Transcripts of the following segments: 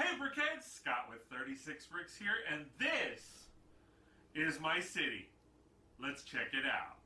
Hey Brixheads, Scott with 36 Bricks here, and this is my city. Let's check it out.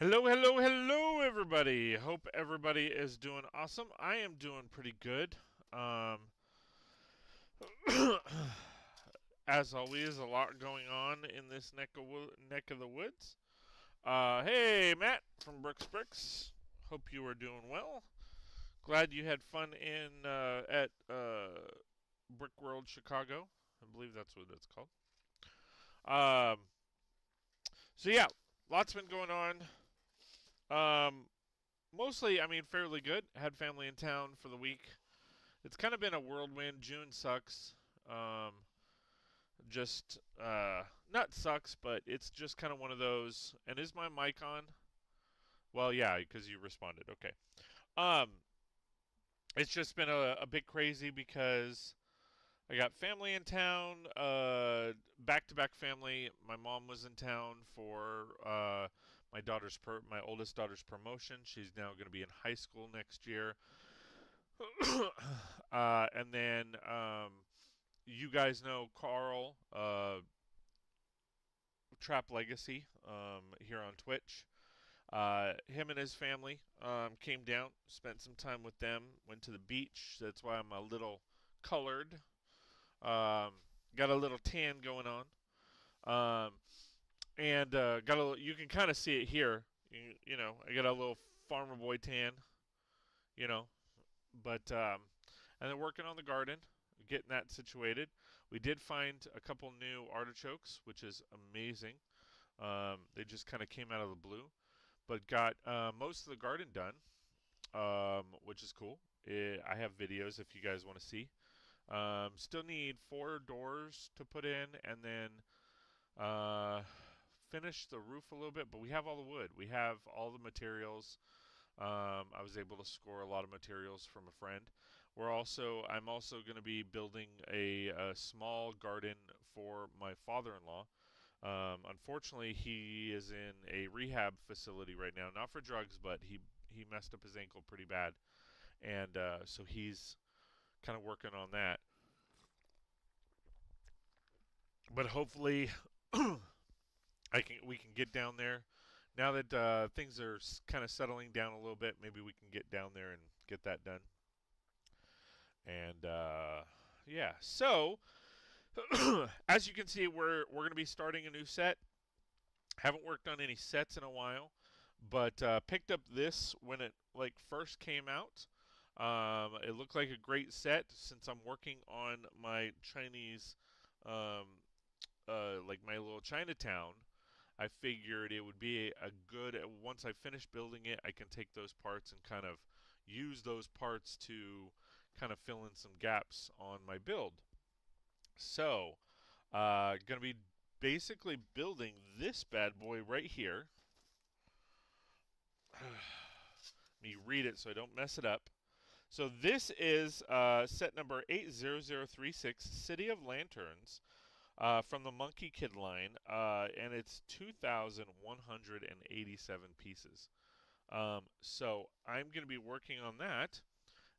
Hello, hello, hello, everybody. Hope everybody is doing awesome. I am doing pretty good. Um, as always, a lot going on in this neck of the woods. Hey, Matt from Brix. Hope you are doing well. Glad you had fun in at Brick World Chicago. I believe that's what it's called. Um, so yeah, lots been going on. Um, Mostly, I mean, fairly good. Had family in town for the week. It's kind of been a whirlwind. June sucks. Um, just not sucks, but it's just kind of one of those. And is my mic on? Well, yeah, because you responded. Okay. Um, it's just been a bit crazy because I got family in town. Back-to-back family. My mom was in town for my oldest daughter's promotion. She's now going to be in high school next year. And then you guys know Carl, Trap Legacy, here on Twitch. Him and his family came down, spent some time with them, went to the beach. That's why I'm a little colored. Um, got a little tan going on. Um, and got a. You can kind of see it here. You know, I got a little farmer boy tan. You know, but and then working on the garden, getting that situated. We did find a couple new artichokes, which is amazing. They just kind of came out of the blue, but got most of the garden done, which is cool. I have videos if you guys want to see. Still need 4 doors to put in, and then uh, finish the roof a little bit. But we have all the wood. We have all the materials. I was able to score a lot of materials from a friend. I'm also going to be building a small garden for my father-in-law. Unfortunately, he is in a rehab facility right now, not for drugs, but he messed up his ankle pretty bad, and so he's kind of working on that. But hopefully, we can get down there now that things are kind of settling down a little bit. Maybe we can get down there and get that done. And yeah, so as you can see, we're going to be starting a new set. Haven't worked on any sets in a while, but picked up this when it like first came out. It looked like a great set since I'm working on my Chinese, um, like my little Chinatown. I figured it would be a good. Once I finish building it, I can take those parts and kind of use those parts to kind of fill in some gaps on my build. So, gonna be basically building this bad boy right here. Let me read it so I don't mess it up. So this is set number 80036, City of Lanterns, from the Monkey Kid line, and it's 2,187 pieces. So I'm going to be working on that,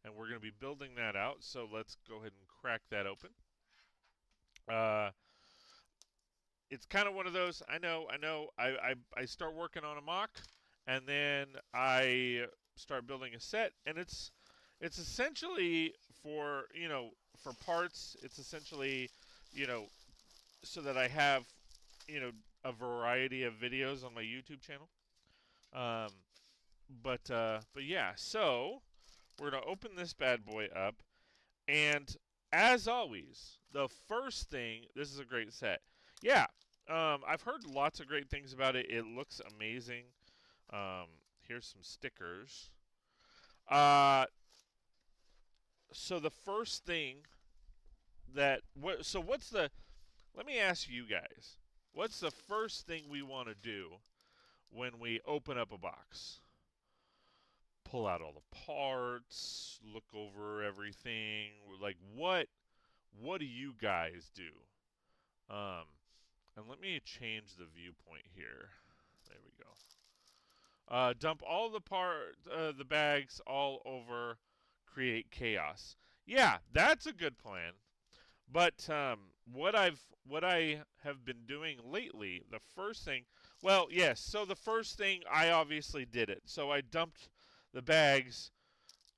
and we're going to be building that out. So let's go ahead and crack that open. It's kind of one of those. I know. I start working on a mock, and then I start building a set, and it's essentially for for parts. It's essentially you know so that I have a variety of videos on my YouTube channel. Um, but yeah, so we're gonna open this bad boy up, and as always, the first thing. This is a great set. Yeah, I've heard lots of great things about it. It looks amazing. Um, Here's some stickers. Uh, so the first thing what's the let me ask you guys, what's the first thing we want to do when we open up a box? Pull out all the parts, look over everything. Like what do you guys do? Um, and let me change the viewpoint here. There we go. Dump all the bags all over, create chaos. Yeah, that's a good plan. But what I have been doing lately, the first thing, well, yes. So the first thing, I obviously did it. So I dumped the bags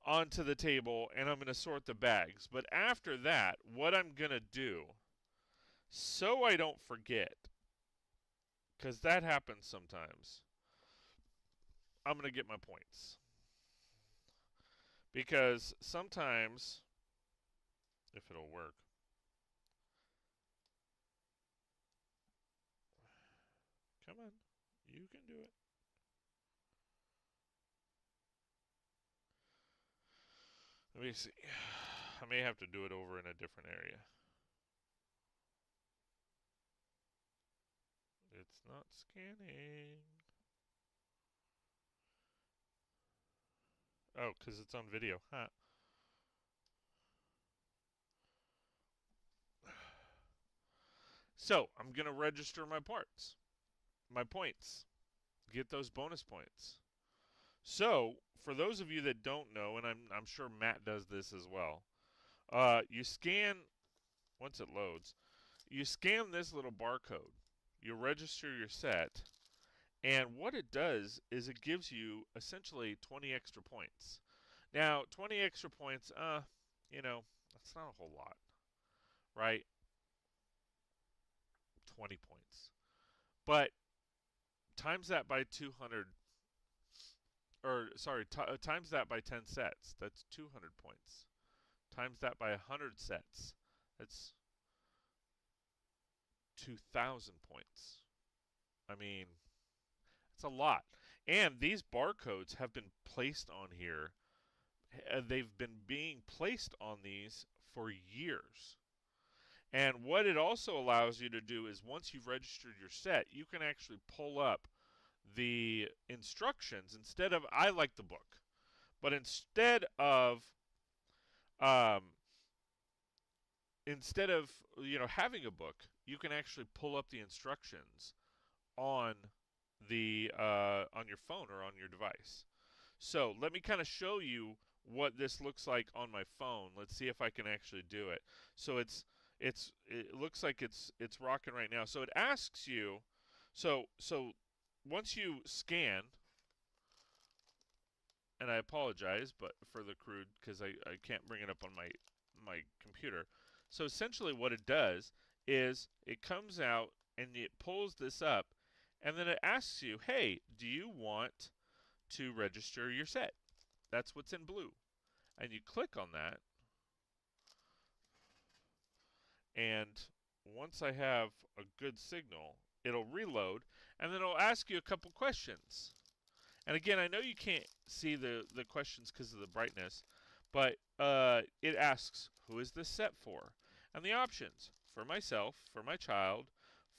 onto the table, and I'm gonna sort the bags. But after that, what I'm gonna do, so I don't forget, because that happens sometimes, I'm gonna get my points. Because sometimes, if it'll work. Come on. You can do it. Let me see. I may have to do it over in a different area. It's not scanning. Oh, because it's on video. Huh. So, I'm going to register my parts. My points. Get those bonus points. So, for those of you that don't know, and I'm sure Matt does this as well, you scan, once it loads, you scan this little barcode. You register your set, and what it does is it gives you essentially 20 extra points. Now, 20 extra points, that's not a whole lot, right? 20 points. But times that by 200, or sorry, times that by 10 sets, that's 200 points. Times that by 100 sets, that's 2,000 points. I mean, it's a lot. And these barcodes have been placed on here. They've been being placed on these for years. And what it also allows you to do is once you've registered your set, you can actually pull up the instructions instead of, I like the book, but instead of Um, instead of having a book, you can actually pull up the instructions on the on your phone or on your device. So let me kind of show you what this looks like on my phone. Let's see if I can actually do it. So it looks like it's rocking right now. So it asks you, so once you scan, and I apologize, but for the crude because I can't bring it up on my computer. So essentially what it does is it comes out and it pulls this up, and then it asks you, hey, do you want to register your set? That's what's in blue. And you click on that, and once I have a good signal, it'll reload, and then it'll ask you a couple questions. And again, I know you can't see the questions because of the brightness, but it asks, who is this set for? And the options, for myself, for my child,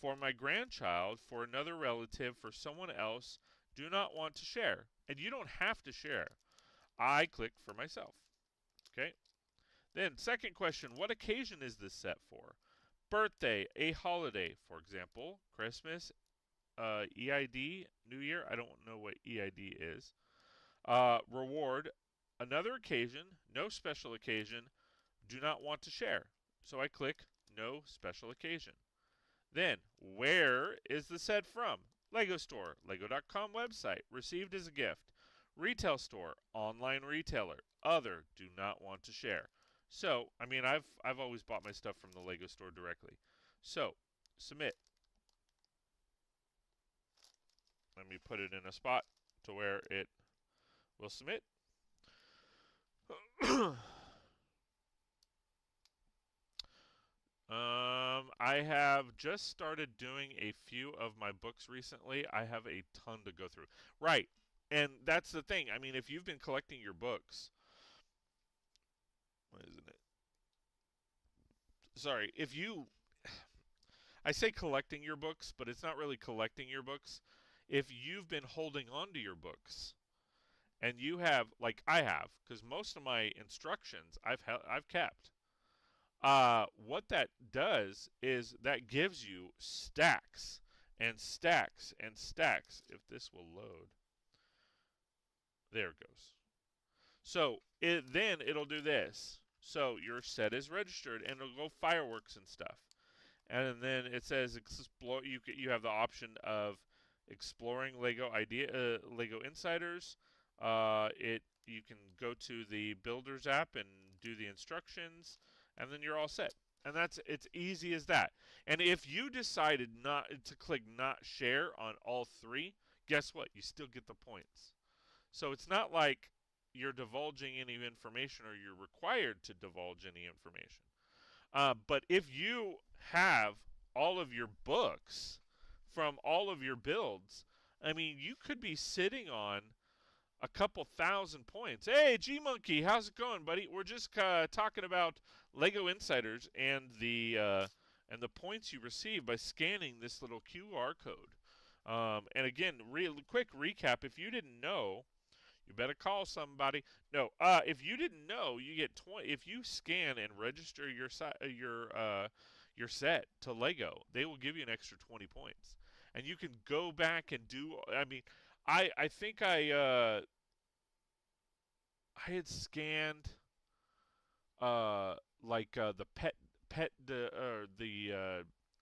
for my grandchild, for another relative, for someone else, do not want to share. And you don't have to share. I click for myself. Okay? Then, second question, what occasion is this set for? Birthday, a holiday, for example, Christmas, EID, New Year. I don't know what EID is. Reward, another occasion, no special occasion, do not want to share. So I click no special occasion. Then, where is the set from? Lego store, lego.com website, received as a gift. Retail store, online retailer, other, do not want to share. So, I mean, I've always bought my stuff from the Lego store directly. So, submit. Let me put it in a spot to where it will submit. I have just started doing a few of my books recently. I have a ton to go through. Right. And that's the thing. I mean, if you've been collecting your books, why isn't it? Sorry, if you I say collecting your books, but it's not really collecting your books. If you've been holding on to your books and you have, like I have, because most of my instructions I've kept. What that does is that gives you stacks and stacks and stacks. If this will load, there it goes. So then it'll do this. So your set is registered, and it'll go fireworks and stuff. And then it says explore. You have the option of exploring Lego Insiders. You can go to the Builders app and do the instructions, and then you're all set. And it's easy as that. And if you decided not to click not share on all three, guess what? You still get the points. So it's not like you're divulging any information or you're required to divulge any information. But if you have all of your books from all of your builds, I mean, you could be sitting on a couple thousand points. Hey, G Monkey, how's it going, buddy? We're just talking about Lego Insiders and the points you receive by scanning this little QR code. And again, real quick recap: if you didn't know, you better call somebody. No, if you didn't know, you get 20. If you scan and register your set to Lego, they will give you an extra 20 points, and you can go back and do. I mean, I think I had scanned the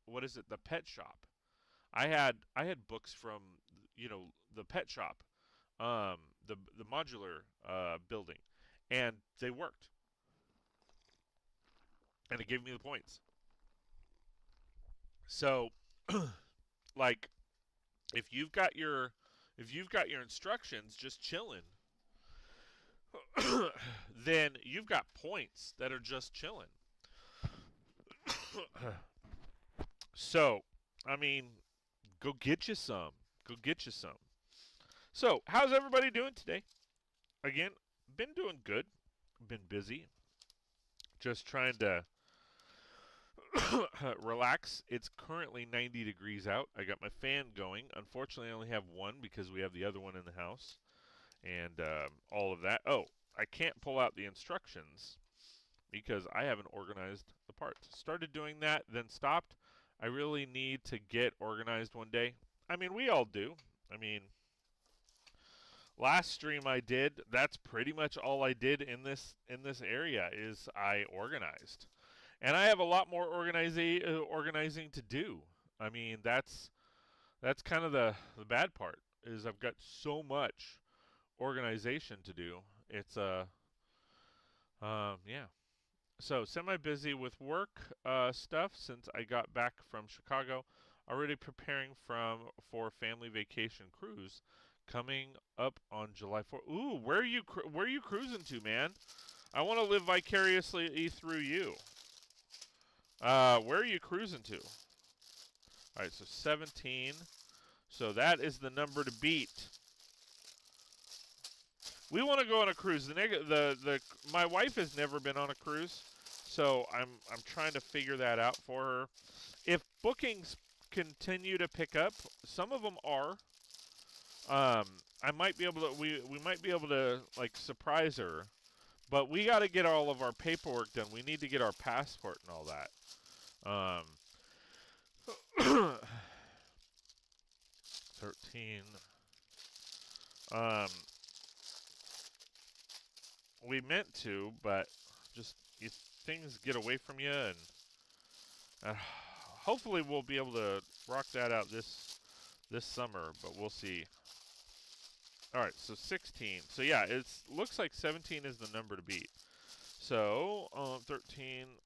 what is it, the pet shop. I had books from the pet shop, the modular building, and they worked, and it gave me the points. So, like, if you've got your instructions just chilling, then you've got points that are just chilling. So, I mean, go get you some. Go get you some. So, how's everybody doing today? Again, been doing good. Been busy. Just trying to relax. It's currently 90 degrees out. I got my fan going. Unfortunately, I only have one because we have the other one in the house. And all of that. Oh, I can't pull out the instructions because I haven't organized the parts. Started doing that, then stopped. I really need to get organized one day. I mean, we all do. I mean, last stream I did, that's pretty much all I did in this area is I organized. And I have a lot more organizing to do. I mean, that's kind of the bad part is I've got so much organization to do. It's yeah. So semi busy with work stuff since I got back from Chicago. Already preparing for family vacation cruise coming up on July 4th. Ooh, where are you cruising to, man? I want to live vicariously through you. Where are you cruising to? All right, so 17. So that is the number to beat. We want to go on a cruise. My wife has never been on a cruise, so I'm trying to figure that out for her. If bookings continue to pick up, some of them are. I might be able to. We might be able to like surprise her, but we got to get all of our paperwork done. We need to get our passport and all that. 13. We meant to, but just things get away from you, and hopefully we'll be able to rock that out this summer, but we'll see. All right, so 16. So yeah, it looks like 17 is the number to beat. So 13,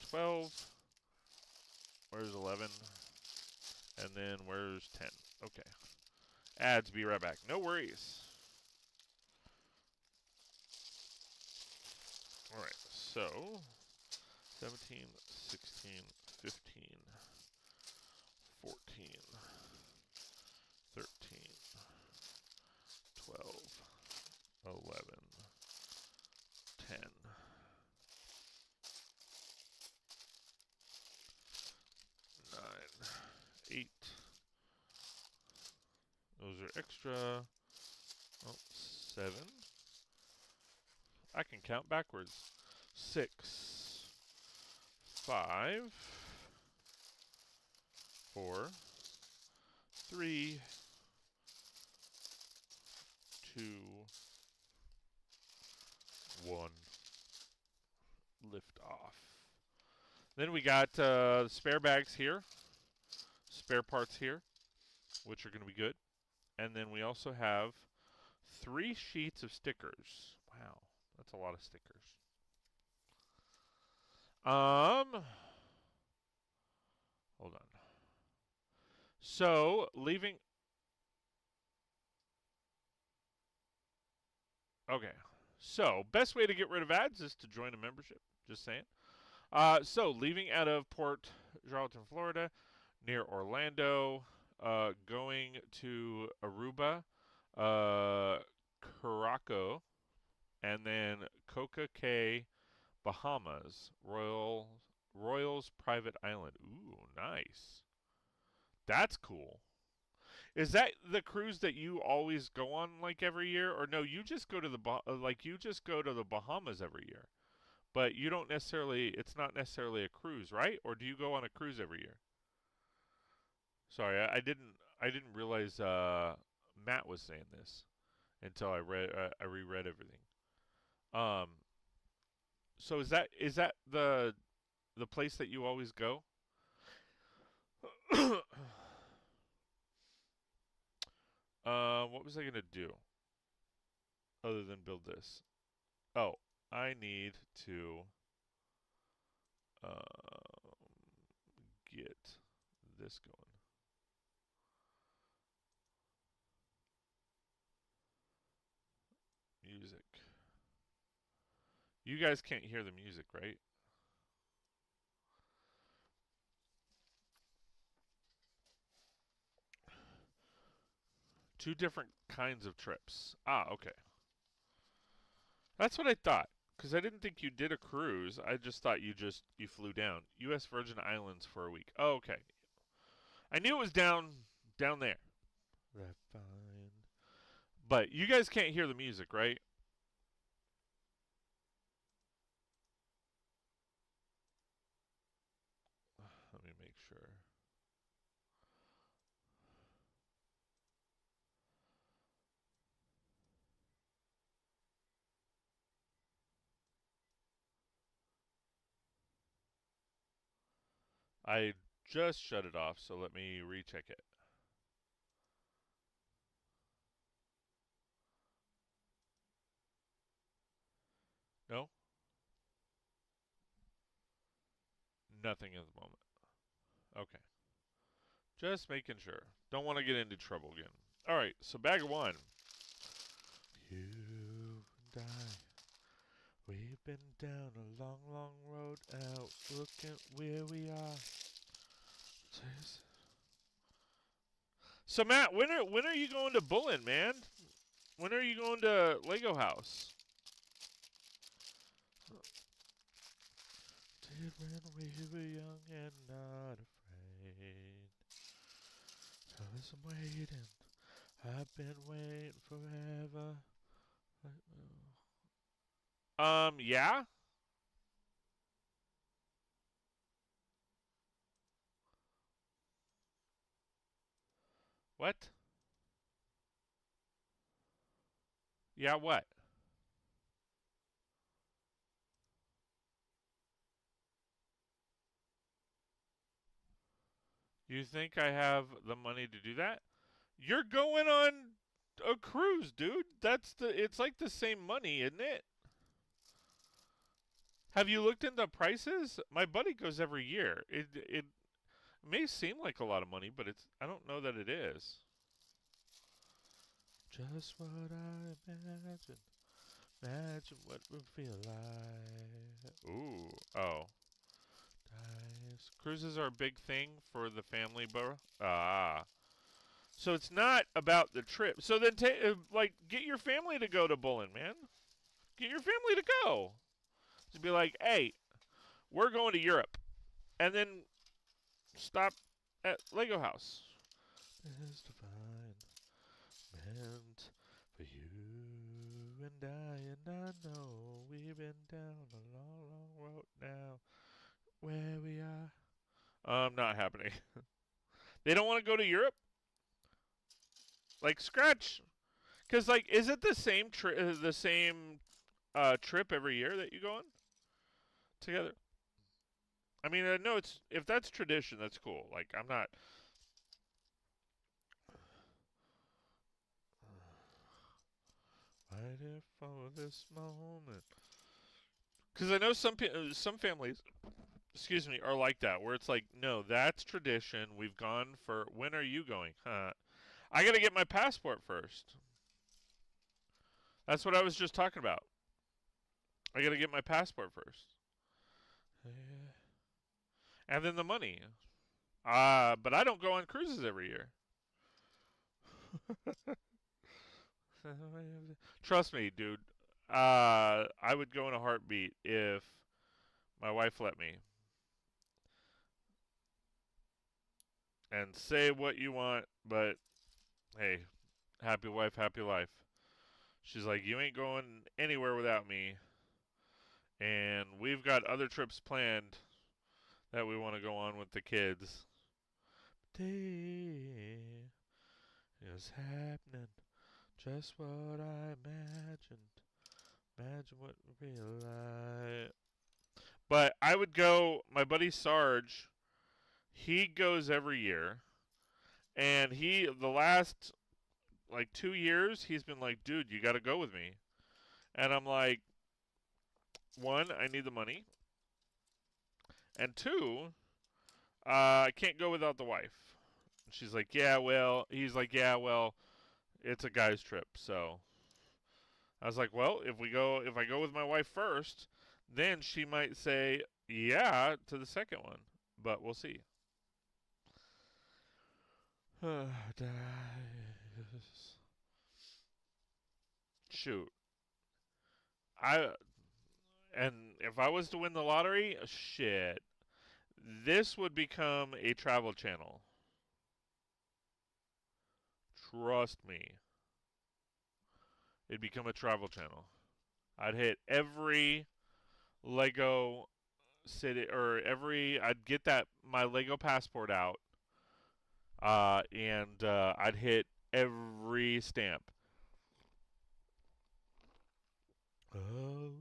12. Where's 11? And then where's 10? Okay. Ads, be right back. No worries. All right, so 17, 16, 15, 14, 13, 12, 11, 10. 9, 8. Those are extra. Oh, 7. I can count backwards. 6, 5, 4, 3, 2, 1. Lift off. Then we got spare bags here, spare parts here, which are going to be good. And then we also have 3 sheets of stickers. Wow, that's a lot of stickers. Hold on. So, leaving. Okay. So, best way to get rid of ads is to join a membership. Just saying. So, leaving out of Port Charlton, Florida, near Orlando, going to Aruba, Caraco, and then Coca Cay, Bahamas, Royals Private Island. Ooh, nice. That's cool. Is that the cruise that you always go on like every year, or no? You just go to the Bahamas every year, but you don't necessarily. It's not necessarily a cruise, right? Or do you go on a cruise every year? Sorry, I didn't realize Matt was saying this until I reread everything. Um, so is that the place that you always go? What was I gonna do other than build this? Oh, I need to get this going. Music. You guys can't hear the music, right? Two different kinds of trips. Ah, okay. That's what I thought. Because I didn't think you did a cruise. I just thought you flew down. U.S. Virgin Islands for a week. Oh, okay. I knew it was down there. That's fine. But you guys can't hear the music, right? I just shut it off, so let me recheck it. No? Nothing at the moment. Okay. Just making sure. Don't want to get into trouble again. Alright, so bag of one. You and I, we've been down a long, long road out. Look at where we are. So Matt, when are you going to Bullen, man? When are you going to Lego House? Did when we were young and not afraid. I was waiting. I've been waiting forever. Yeah. What? Yeah, what? You think I have the money to do that? You're going on a cruise, dude. It's like the same money, isn't it? Have you looked into prices? My buddy goes every year. It may seem like a lot of money, but I don't know that it is. Just what I imagine. Imagine what would feel like. Ooh, oh. Nice. Cruises are a big thing for the family, bro. Ah. So it's not about the trip. So then, get your family to go to Bullen, man. Get your family to go. Just be like, hey, we're going to Europe, and then stop at Lego House. It's divine, meant for you and I know we've been down a long, long road now. Where we are, not happening. They don't want to go to Europe. Like scratch, because is it the same trip every year that you go on together? I mean, no, it's if that's tradition, that's cool. Like I'm not. Waiting for this moment. Because I know some families, excuse me, are like that, where it's like, no, that's tradition. We've gone for. When are you going? Huh? I gotta get my passport first. That's what I was just talking about. I gotta get my passport first. Yeah. And then the money. But I don't go on cruises every year. Trust me, dude. I would go in a heartbeat if my wife let me. And say what you want, but hey, happy wife, happy life. She's like, you ain't going anywhere without me. And we've got other trips planned that we want to go on with the kids. Day is happening, just what I imagined. Imagine what real life. But I would go. My buddy Sarge, he goes every year, and the last 2 years, he's been like, dude, you got to go with me. And I'm like, one, I need the money, and two, I can't go without the wife. She's like, yeah, well, he's like, yeah, well, it's a guy's trip, so I was like, well, if I go with my wife first, then she might say yeah to the second one, but we'll see. Shoot, I and if I was to win the lottery, shit, this would become a travel channel. Trust me, it'd become a travel channel. I'd hit every Lego city or I'd get that my Lego passport out, and I'd hit every stamp. Oh,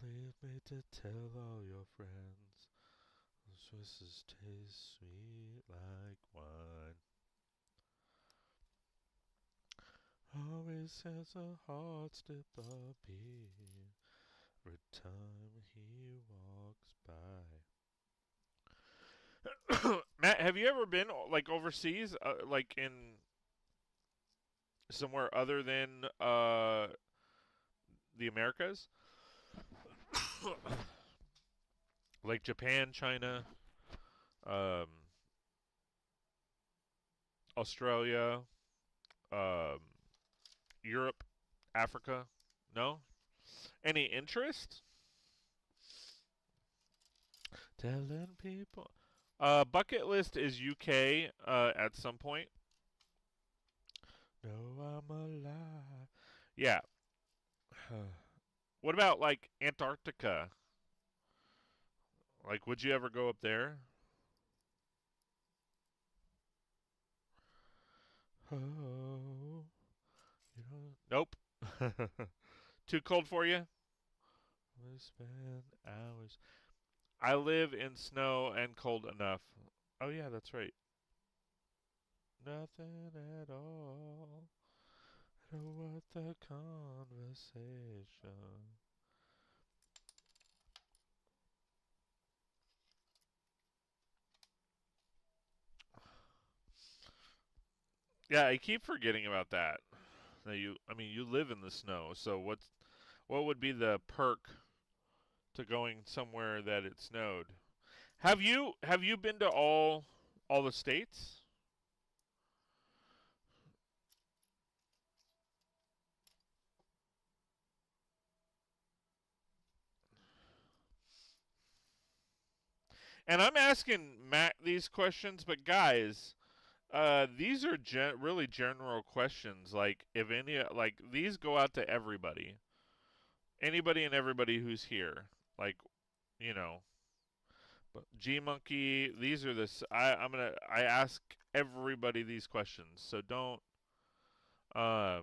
yeah. made to tell all your friends. Swisses taste sweet like wine. Always has a heart skip a beat every time he walks by. Matt, have you ever been like overseas, like in somewhere other than the Americas? Like Japan, China, um, Australia, um, Europe, Africa? No? Any interest? Telling people. Bucket list is UK at some point. No, I'm alive. Yeah. What about like Antarctica? Like, would you ever go up there? Oh, you know. Nope. Too cold for you? We spend hours. I live in snow and cold enough. Oh yeah, that's right. Nothing at all. What the conversation? Yeah, I keep forgetting about that. That I mean, you live in the snow, so what would be the perk to going somewhere that it snowed? Have you been to all the states? And I'm asking Matt these questions, but guys, these are really general questions. Like, if any, like these go out to everybody, anybody and everybody who's here. Like, you know, but G Monkey. These are this. I ask everybody these questions, so don't um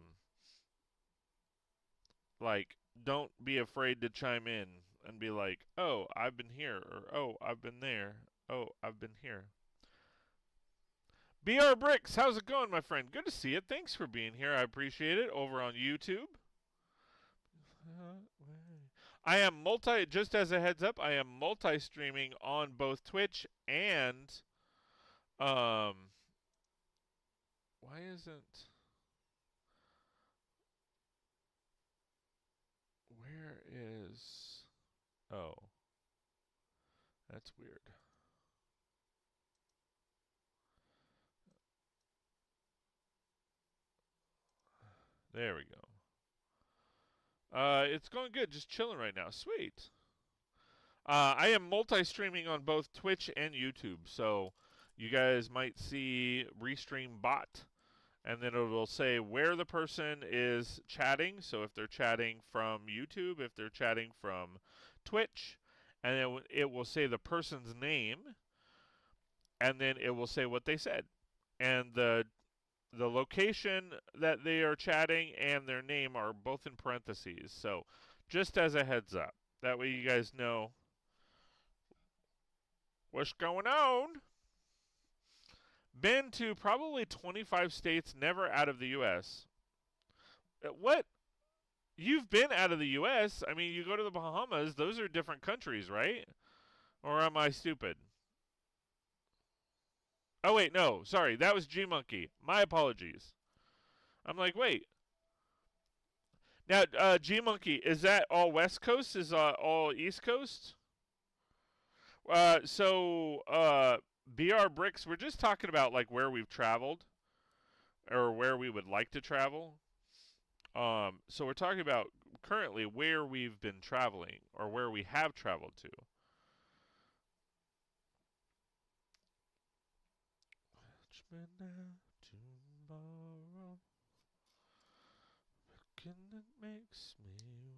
like don't be afraid to chime in and be like, oh, I've been here, or oh, I've been there, oh, I've been here. BR Brix, how's it going, my friend? Good to see you. Thanks for being here. I appreciate it. Over on YouTube. I am just as a heads up, I am multi-streaming on both Twitch and, um, why isn't, where is, oh, that's weird. There we go. It's going good. Just chilling right now. Sweet. I am multi-streaming on both Twitch and YouTube, so you guys might see Restream Bot, and then it will say where the person is chatting. So if they're chatting from YouTube, if they're chatting from Twitch, and then it will say the person's name, and then it will say what they said, and the location that they are chatting and their name are both in parentheses. So just as a heads up, that way you guys know what's going on. Been to probably 25 states, never out of the U.S. What? You've been out of the U.S.? I mean, you go to the Bahamas, those are different countries, right? Or am I stupid? Oh, wait, no. Sorry, that was G Monkey. My apologies. I'm like, wait. Now, G Monkey, is that all West Coast? Is all East Coast? BR Bricks, we're just talking about like where we've traveled or where we would like to travel. So we're talking about currently where we've been traveling or where we have traveled to. Tomorrow, it makes me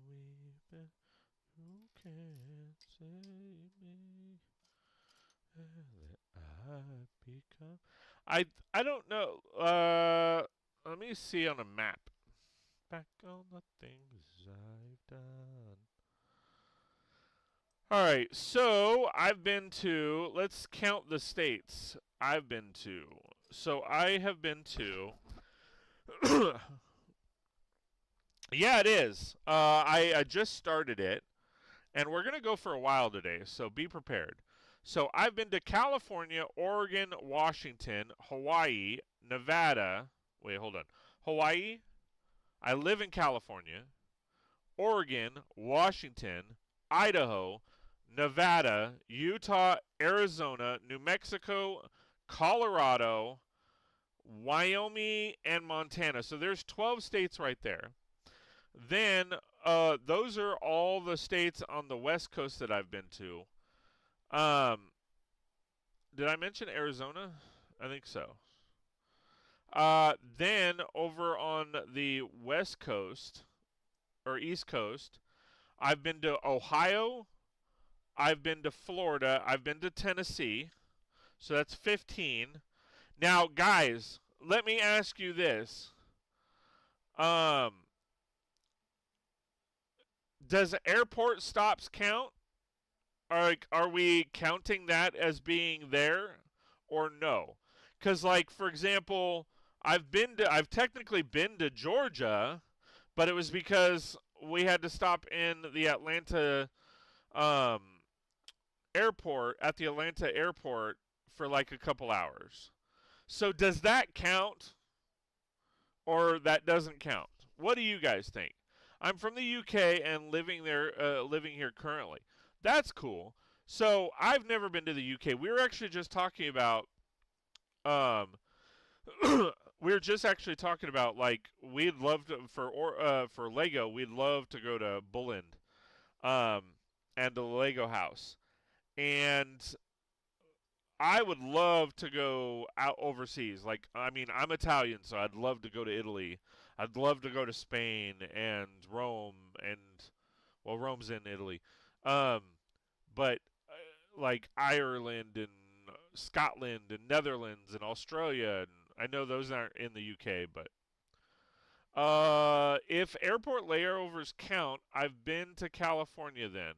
weep. Who can save me? I've become. I don't know. Let me see on a map. Back on the things I've done. All right, so I've been to, let's count the states I've been to. So I have been to, yeah, it is. I just started it, and we're going to go for a while today, so be prepared. So I've been to California, Oregon, Washington, Hawaii, Nevada. Wait, hold on. Hawaii, I live in California, Oregon, Washington, Idaho, Nevada, Utah, Arizona, New Mexico, Colorado, Wyoming, and Montana. So there's 12 states right there. Then those are all the states on the West Coast that I've been to. Did I mention Arizona? I think so. Then over on the West Coast or East Coast, I've been to Ohio, I've been to Florida, I've been to Tennessee. So that's 15. Now, guys, let me ask you this. Does airport stops count? Are we counting that as being there or no? Cuz like for example, I've technically been to Georgia, but it was because we had to stop in the Atlanta um, airport at the Atlanta airport for like a couple hours. So does that count or that doesn't count? What do you guys think? I'm from the UK and living here currently. That's cool. So I've never been to the UK. We were actually just talking about, um, we were just actually talking about like we'd love to for Lego. We'd love to go to Bulland, um, and the Lego house, and I would love to go out overseas. Like, I mean, I'm Italian, so I'd love to go to Italy. I'd love to go to Spain and Rome and, well, Rome's in Italy. Um, but like Ireland and Scotland and Netherlands and Australia, and I know those aren't in the UK, but if airport layovers count, I've been to California then.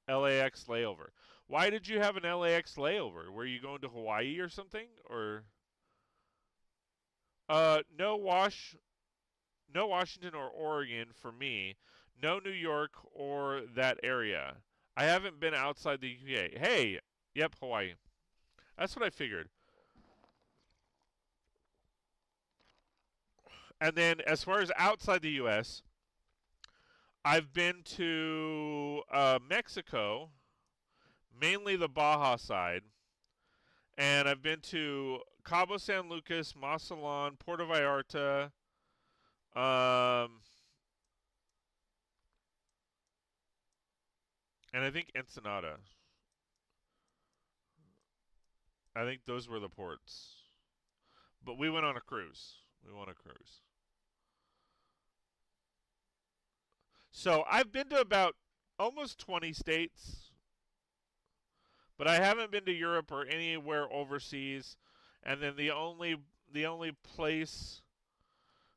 LAX layover. Why did you have an LAX layover? Were you going to Hawaii or something? Or no no Washington or Oregon for me. No New York or that area. I haven't been outside the UK. Hey, yep, Hawaii. That's what I figured. And then as far as outside the US, I've been to Mexico, mainly the Baja side. And I've been to Cabo San Lucas, Mazatlán, Puerto Vallarta, and I think Ensenada. I think those were the ports. But we went on a cruise. We went on a cruise. So I've been to about almost 20 states, but I haven't been to Europe or anywhere overseas. And then the only place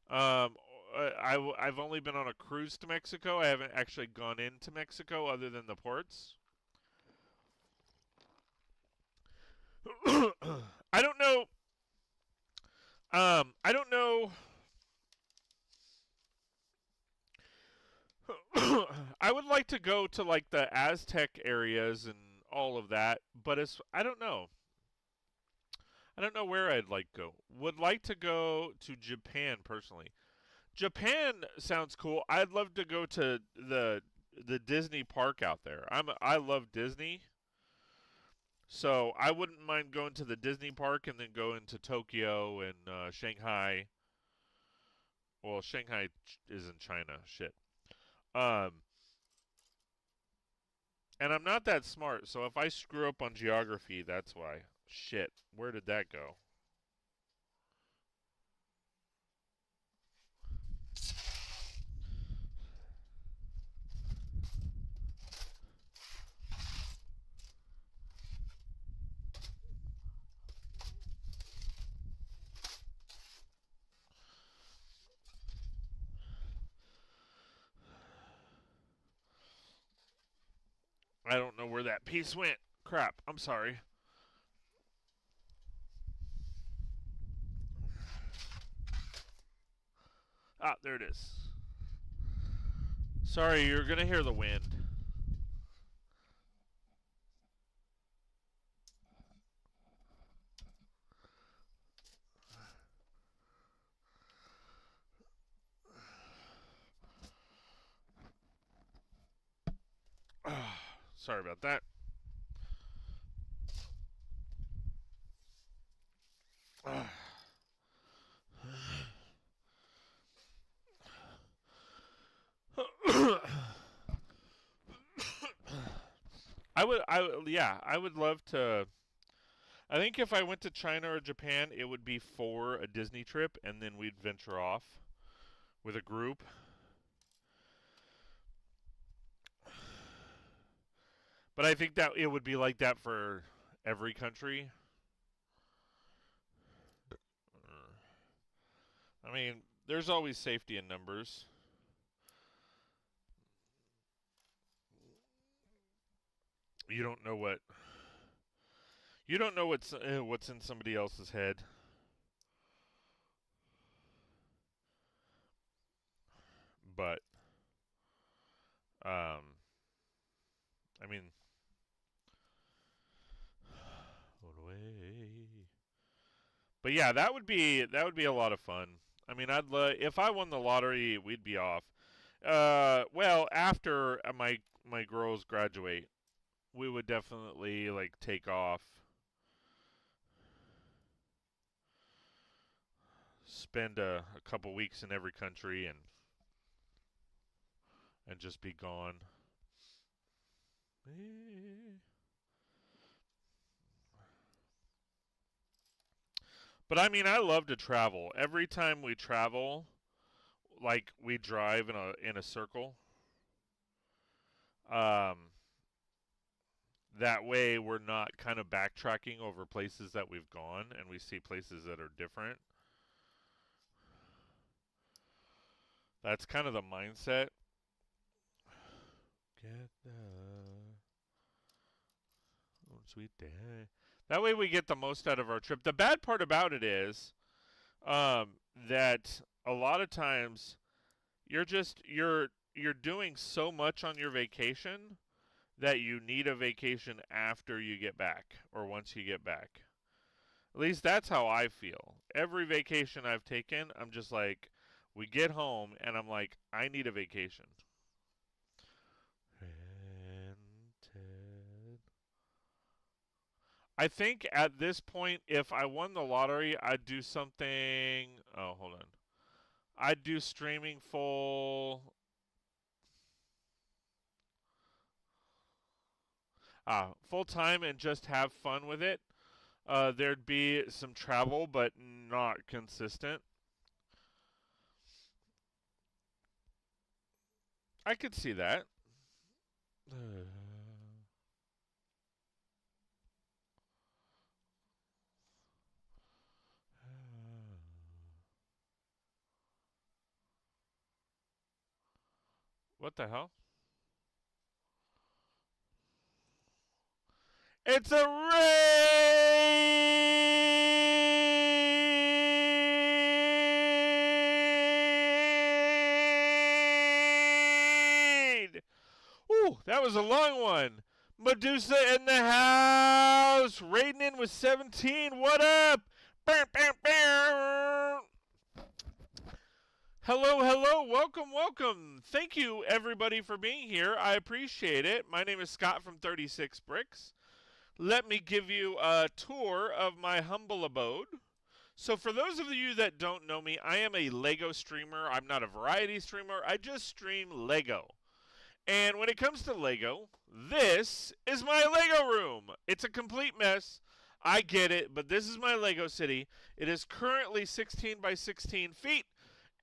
I've only been on a cruise to Mexico. I haven't actually gone into Mexico other than the ports. I don't know. I don't know. I would like to go to like the Aztec areas and all of that, but I don't know. I don't know where I'd like to go. Would like to go to Japan personally. Japan sounds cool. I'd love to go to the Disney park out there. I love Disney. So I wouldn't mind going to the Disney park and then going to Tokyo and Shanghai. Well, Shanghai is in China. Shit. Um, and I'm not that smart, so if I screw up on geography, that's why. Shit. Where did that go? I don't know know where that piece went. Crap, I'm sorry. Ah, there it is. Sorry, you're going to hear the wind. Sorry about that. I would love to. I think if I went to China or Japan, it would be for a Disney trip, and then we'd venture off with a group. But I think that it would be like that for every country. I mean, there's always safety in numbers. You don't know what's in somebody else's head. But I mean, but yeah, that would be a lot of fun. I mean, if I won the lottery, we'd be off. Well, after my girls graduate, we would definitely like take off, spend a couple weeks in every country, and just be gone. But I mean, I love to travel. Every time we travel, like we drive in a circle. That way we're not kind of backtracking over places that we've gone, and we see places that are different. That's kind of the mindset. Get the sweet day. That way we get the most out of our trip. The bad part about it is that a lot of times you're doing so much on your vacation that you need a vacation after you get back or once you get back. At least that's how I feel. Every vacation I've taken, I'm just like, we get home and I'm like, I need a vacation. I think at this point, if I won the lottery, I'd do something. Oh, hold on. I'd do streaming full time and just have fun with it. There'd be some travel, but not consistent. I could see that. What the hell? It's a raid! Ooh, that was a long one. Medusa in the house, raiding in with 17. What up? Hello, hello, welcome. Thank you, everybody, for being here. I appreciate it. My name is Scott from 36 Brix. Let me give you a tour of my humble abode. So for those of you that don't know me, I am a Lego streamer. I'm not a variety streamer. I just stream Lego. And when it comes to Lego, this is my Lego room. It's a complete mess. I get it, but this is my Lego city. It is currently 16 by 16 feet.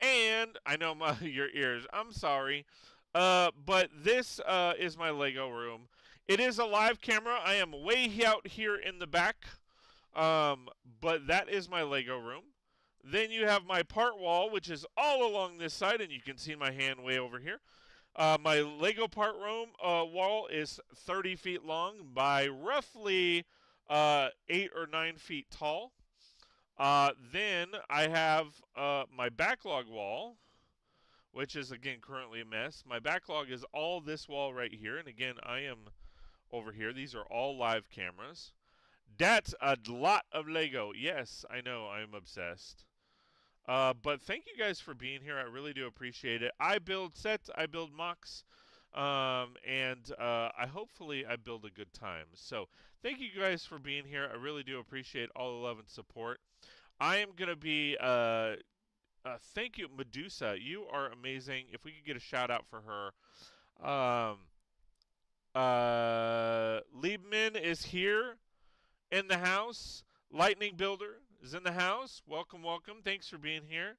And I know your ears. I'm sorry. But this is my Lego room. It is a live camera. I am way out here in the back. But that is my Lego room. Then you have my part wall, which is all along this side. And you can see my hand way over here. My Lego part room wall is 30 feet long by roughly 8 or 9 feet tall. Then I have my backlog wall, which is again currently a mess. My backlog is all this wall right here, and again I am over here. These are all live cameras. That's a lot of Lego. Yes, I know, I'm obsessed. But thank you guys for being here. I really do appreciate it. I build sets, I build Mocs, and I hopefully I build a good time. So thank you guys for being here. I really do appreciate all the love and support. I am gonna be thank you, Medusa. You are amazing. If we could get a shout out for her. Liebman is here in the house. Lightning Builder is in the house. Welcome, welcome. Thanks for being here.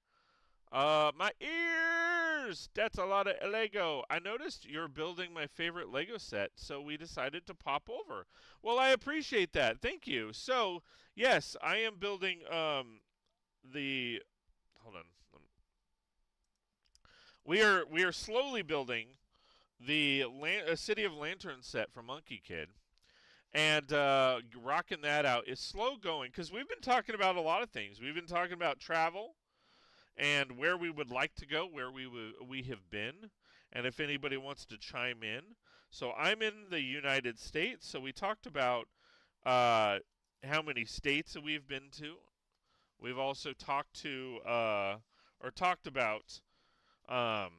My ears! That's a lot of Lego. I noticed you're building my favorite Lego set, so we decided to pop over. Well, I appreciate that. Thank you. So, yes, I am building the hold on. We are slowly building the City of Lantern set from Monkey Kid. And rocking that out is slow going because we've been talking about a lot of things. We've been talking about travel and where we would like to go, where we have been, and if anybody wants to chime in. So I'm in the United States, so we talked about how many states we've been to. We've also talked about um,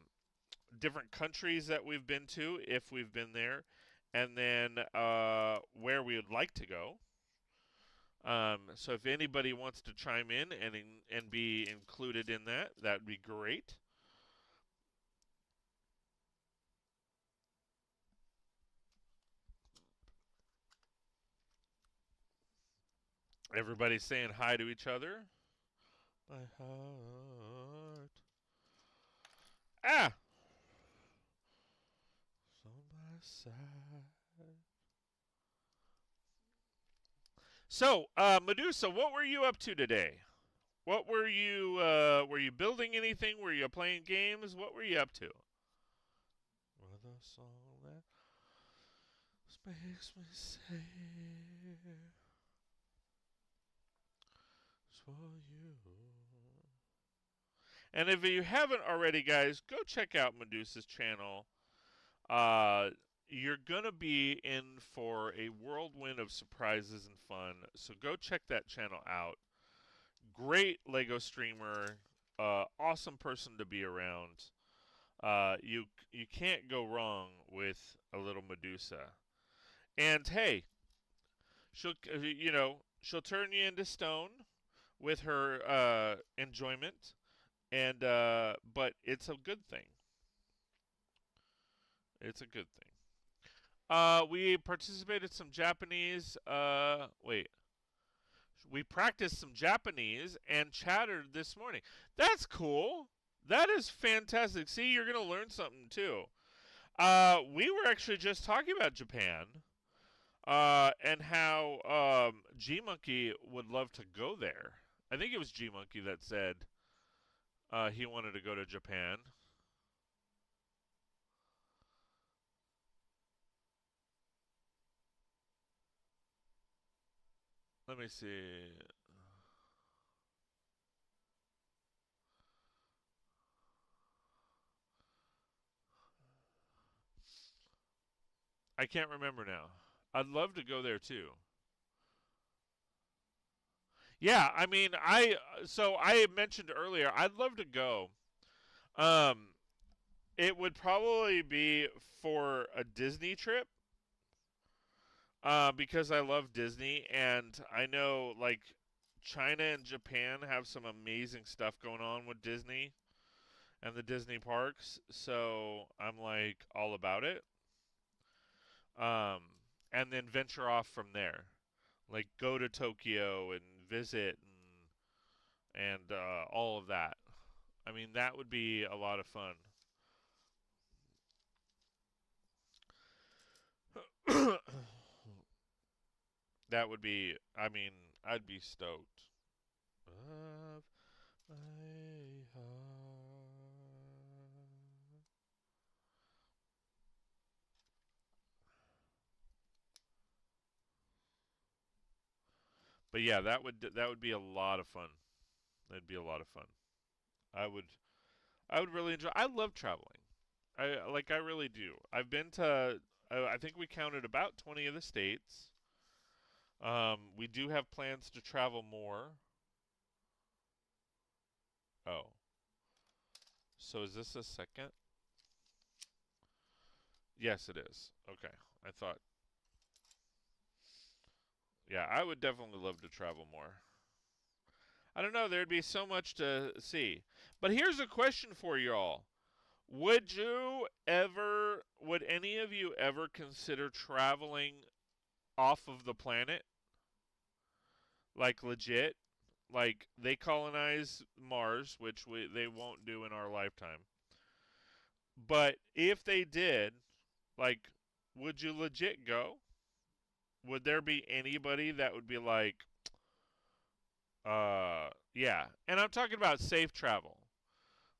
different countries that we've been to, if we've been there, and then where we would like to go. So if anybody wants to chime in and be included in that, that'd be great. Everybody's saying hi to each other. My heart. Ah! On my side. So, Medusa, what were you up to today? What were you building anything? Were you playing games? What were you up to? Well, the song that makes me say it's for you. And if you haven't already, guys, go check out Medusa's channel. You're going to be in for a whirlwind of surprises and fun. So go check that channel out. Great Lego streamer. Awesome person to be around. You can't go wrong with a little Medusa. And hey, she'll turn you into stone with her enjoyment, and but it's a good thing. It's a good thing. We participated some Japanese. Wait. We practiced some Japanese and chattered this morning. That's cool. That is fantastic. See, you're gonna learn something too. We were actually just talking about Japan, and how G Monkey would love to go there. I think it was G Monkey that said he wanted to go to Japan. Let me see. I can't remember now. I'd love to go there too. Yeah, I mean, I mentioned earlier I'd love to go. Um, it would probably be for a Disney trip, because I love Disney, and I know like China and Japan have some amazing stuff going on with Disney and the Disney parks. So I'm like all about it. Um, and then venture off from there, like go to Tokyo and visit and all of that. I mean, that would be a lot of fun. That would be, I mean, I'd be stoked. Of my heart. But yeah, that would be a lot of fun. That'd be a lot of fun. I would I would really enjoy. I love traveling. I really do. I've been to I think we counted about 20 of the states. We do have plans to travel more. Oh, so is this a second? Yes, it is. Okay. I thought, yeah, I would definitely love to travel more. I don't know, there'd be so much to see. But here's a question for you all. Would any of you ever consider traveling off of the planet? Like legit? Like they colonize Mars, which they won't do in our lifetime. But if they did, like, would you legit go? Would there be anybody that would be like, yeah. And I'm talking about safe travel.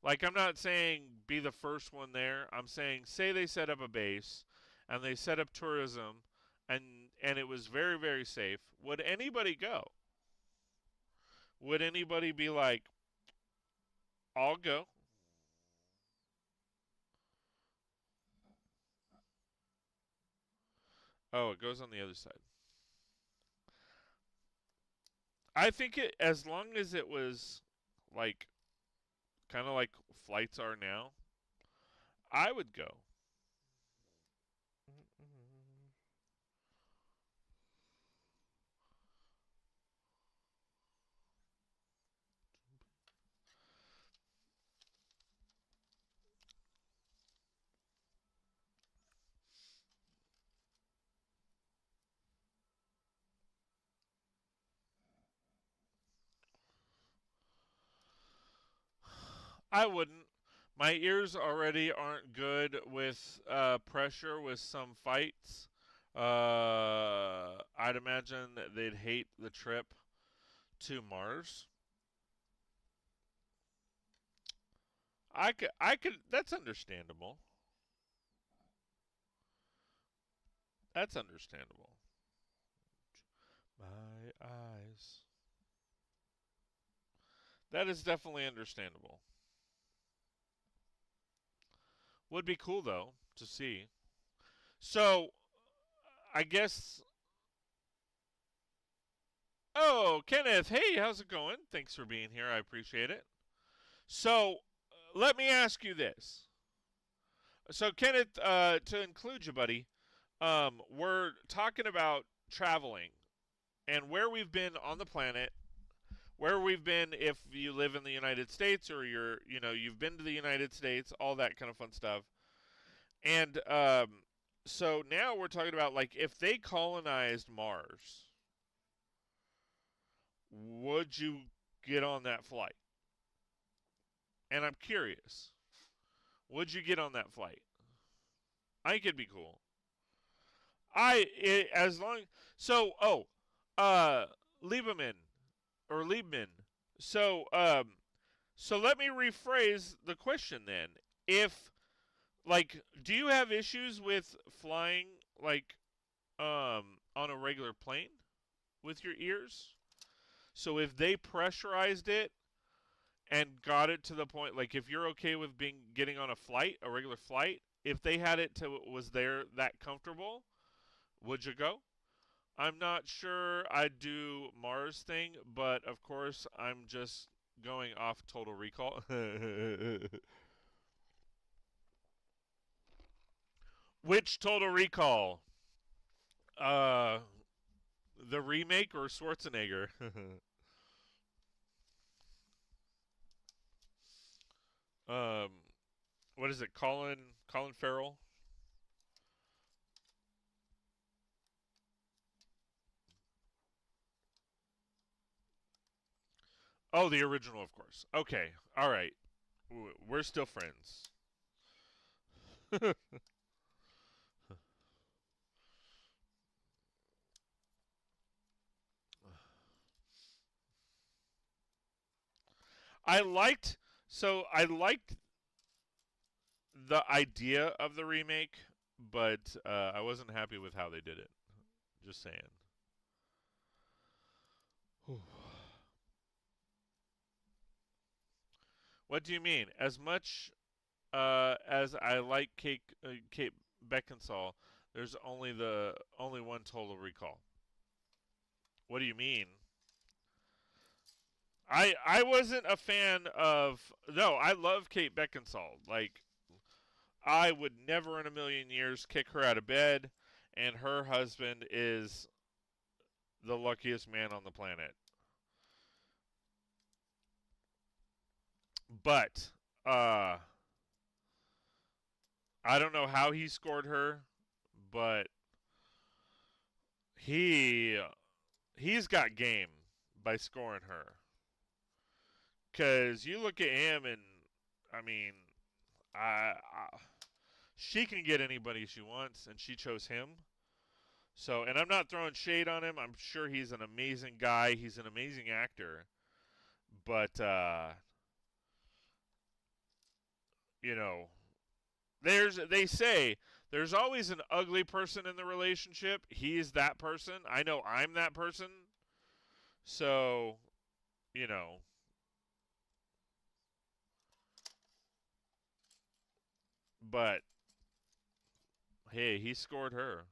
Like, I'm not saying be the first one there. I'm saying, say they set up a base and they set up tourism and and it was very, very safe. Would anybody go? Would anybody be like, I'll go? Oh, it goes on the other side. I think it, as long as it was like kind of like flights are now, I would go. I wouldn't. My ears already aren't good with pressure with some fights. I'd imagine that they'd hate the trip to Mars. I could. That's understandable. That's understandable. My eyes. That is definitely understandable. Would be cool though to see. So I guess. Oh, Kenneth. Hey, how's it going? Thanks for being here. I appreciate it. So let me ask you this. So Kenneth, to include you, buddy, we're talking about traveling and where we've been on the planet, where we've been if you live in the United States or you've been to the United States, all that kind of fun stuff. And so now we're talking about like if they colonized Mars, would you get on that flight? And I'm curious, would you get on that flight? I think it'd be cool. As long so uh Lieberman or Liebman. So so let me rephrase the question then. If like do you have issues with flying like on a regular plane with your ears? So if they pressurized it and got it to the point like if you're okay with being getting on a flight, a regular flight, if they had it to was there that comfortable, would you go? I'm not sure I'd do Mars thing, but of course I'm just going off Total Recall. Which Total Recall? Uh, the remake or Schwarzenegger? um, what is it? Colin Farrell. Oh, the original, of course. Okay, all right. We're still friends. I liked I liked the idea of the remake, but I wasn't happy with how they did it. Just saying. Whew. What do you mean? As much as I like Kate Beckinsale, there's only one Total Recall. What do you mean? I wasn't a fan of. No, I love Kate Beckinsale. Like, I would never in a million years kick her out of bed, and her husband is the luckiest man on the planet. But I don't know how he scored her, but he he's got game by scoring her. Cause you look at him and I mean, I she can get anybody she wants, and she chose him. So, and I'm not throwing shade on him. I'm sure he's an amazing guy. He's an amazing actor. But you know, they say there's always an ugly person in the relationship. He's that person. I know I'm that person. So, you know, but hey, he scored her.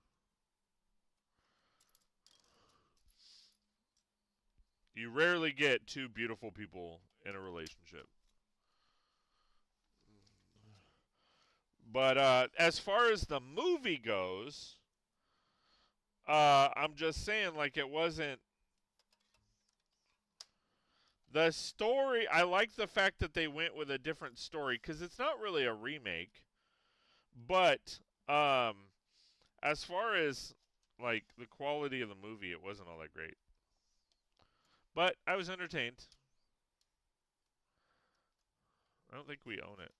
You rarely get two beautiful people in a relationship. But as far as the movie goes, I'm just saying, like, it wasn't the story. I like the fact that they went with a different story because it's not really a remake. But as far as like the quality of the movie, it wasn't all that great. But I was entertained. I don't think we own it.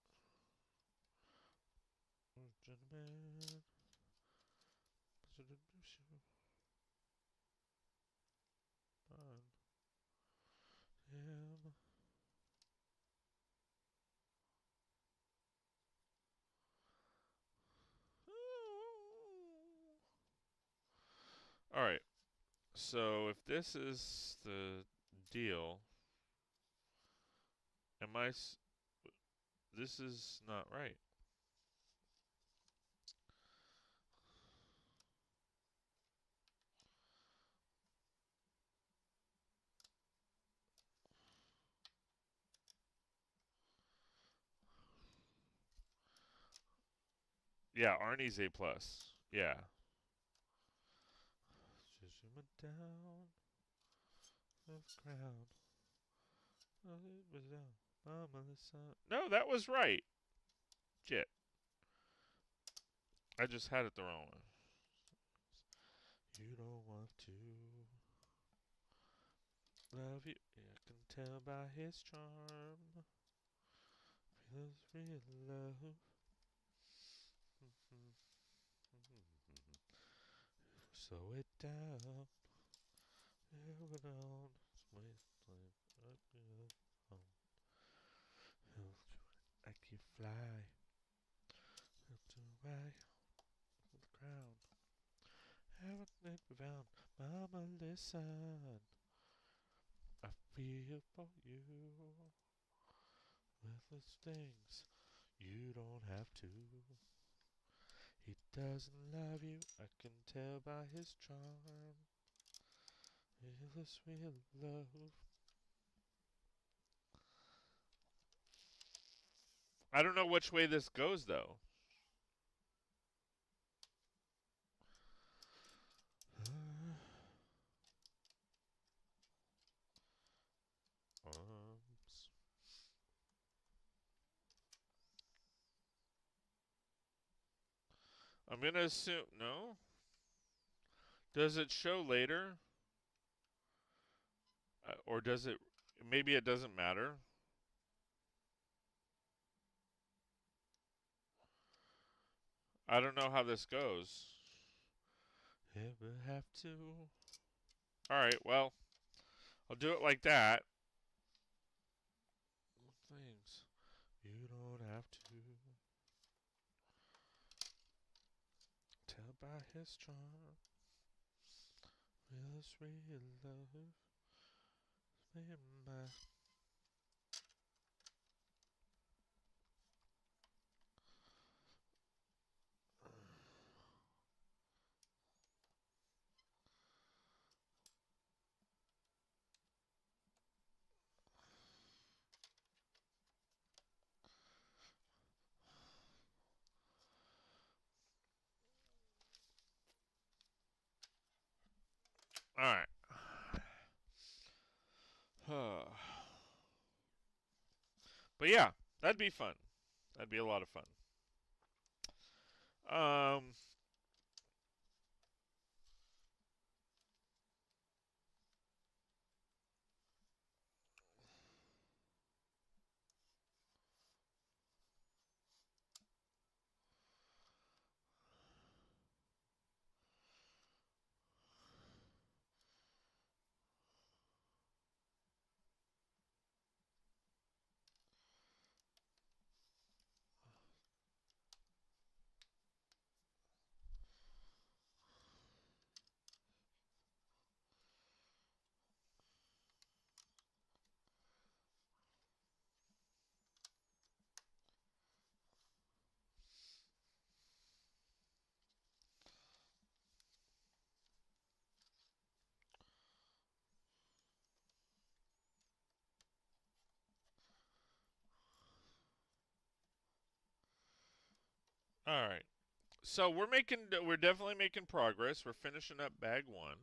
All right. So if this is the deal, am I? This is not right. Yeah, Arnie's A plus. Yeah. Down of ground. No, that was right. Shit. I just had it the wrong one. You don't want to love you. I can tell by his charm. Feels real love. Slow it down. Never down. Like you fly up to right the ground. Haven't it found? Mama, listen. I feel for you. Worthless things you don't have to. He doesn't love you, I can tell by his charm. This real love. I don't know which way this goes though. I'm gonna assume no. Does it show later? Or does it? Maybe it doesn't matter. I don't know how this goes. Ever have to? All right. Well, I'll do it like that. Things you don't have to tell by his charm. Real real love. All right. But yeah, that'd be fun. That'd be a lot of fun. Um, all right. So we're definitely making progress. We're finishing up bag one.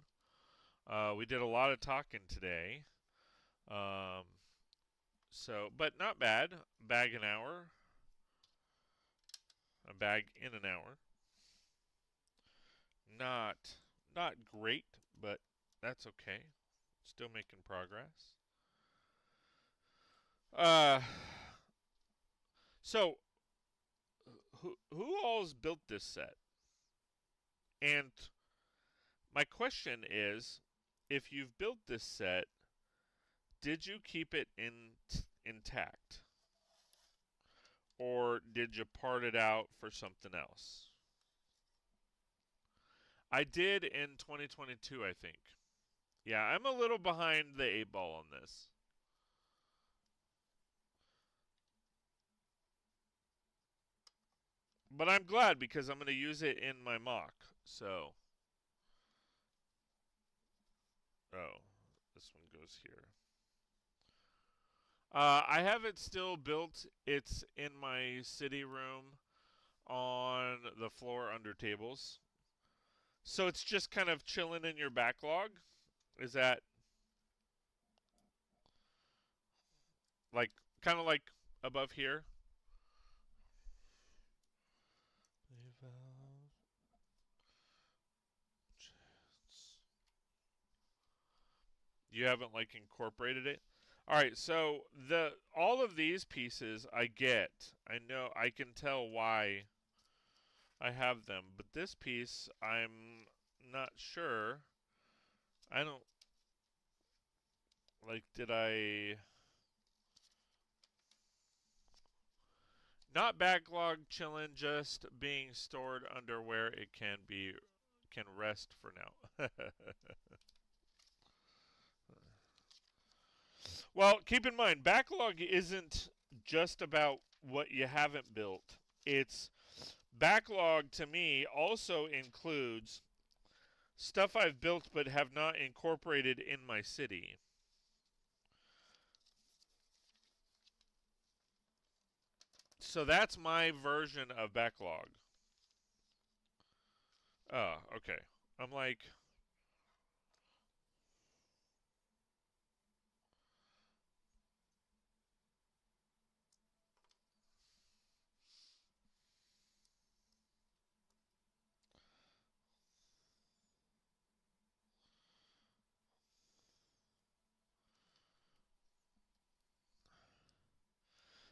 We did a lot of talking today. Um, but not bad. Bag an hour. A bag in an hour. Not not great, but that's okay. Still making progress. Uh, so who all's built this set? And my question is, if you've built this set, did you keep it intact? Or did you part it out for something else? I did in 2022, I think. Yeah, I'm a little behind the 8 ball on this. But I'm glad because I'm going to use it in my mock. So, oh, this one goes here. I have it still built. It's in my city room on the floor under tables. So it's just kind of chilling in your backlog. Is that like kind of like above here? You haven't like incorporated it. All right, so the all of these pieces I get. I know I can tell why I have them, but this piece I'm not sure. I don't like did I not backlog chillin', just being stored under where it can rest for now. Well, keep in mind, backlog isn't just about what you haven't built. It's backlog to me also includes stuff I've built but have not incorporated in my city. So that's my version of backlog. Oh, okay. I'm like,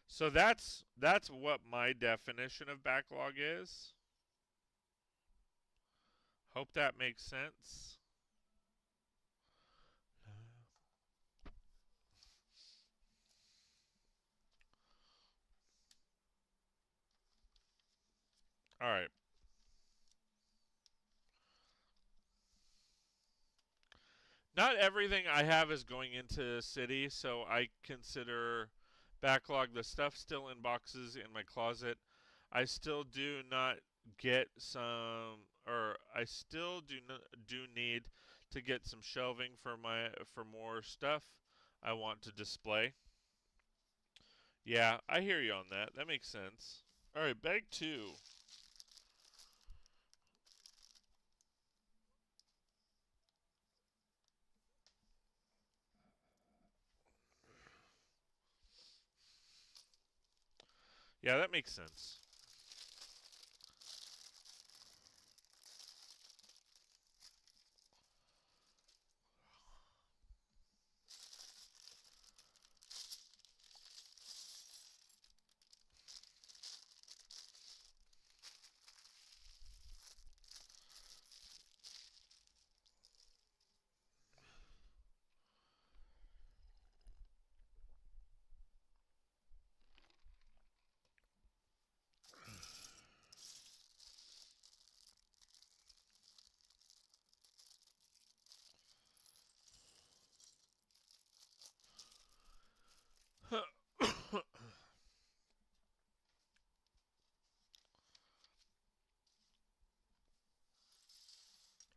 so that's what my definition of backlog is. Hope that makes sense. All right. not everything I have is going into City, so I consider backlog the stuff still in boxes in my closet. I still do not get some, or I still do need to get some shelving for more stuff I want to display. Yeah, I hear you on that. That makes sense. All right, bag 2. Yeah, that makes sense.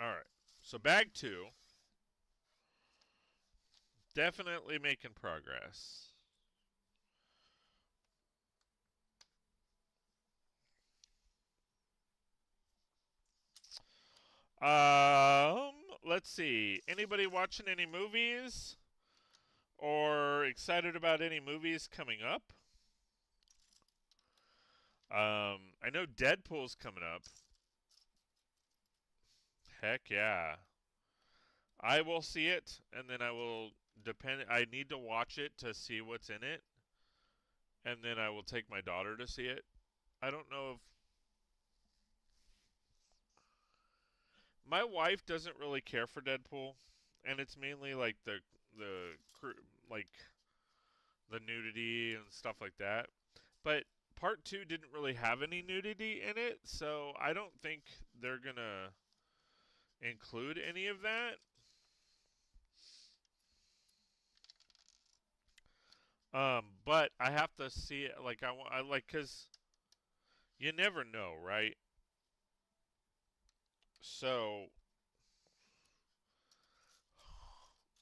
All right. So bag 2, definitely making progress. Let's see. Anybody watching any movies or excited about any movies coming up? I know Deadpool's coming up. Heck yeah. I will see it, and then I will depend. I need to watch it to see what's in it, and then I will take my daughter to see it. I don't know if my wife doesn't really care for Deadpool, and it's mainly like the like the nudity and stuff like that. But part 2 didn't really have any nudity in it, so I don't think they're gonna include any of that. But I have to see it. Like I like, cause you never know, right? So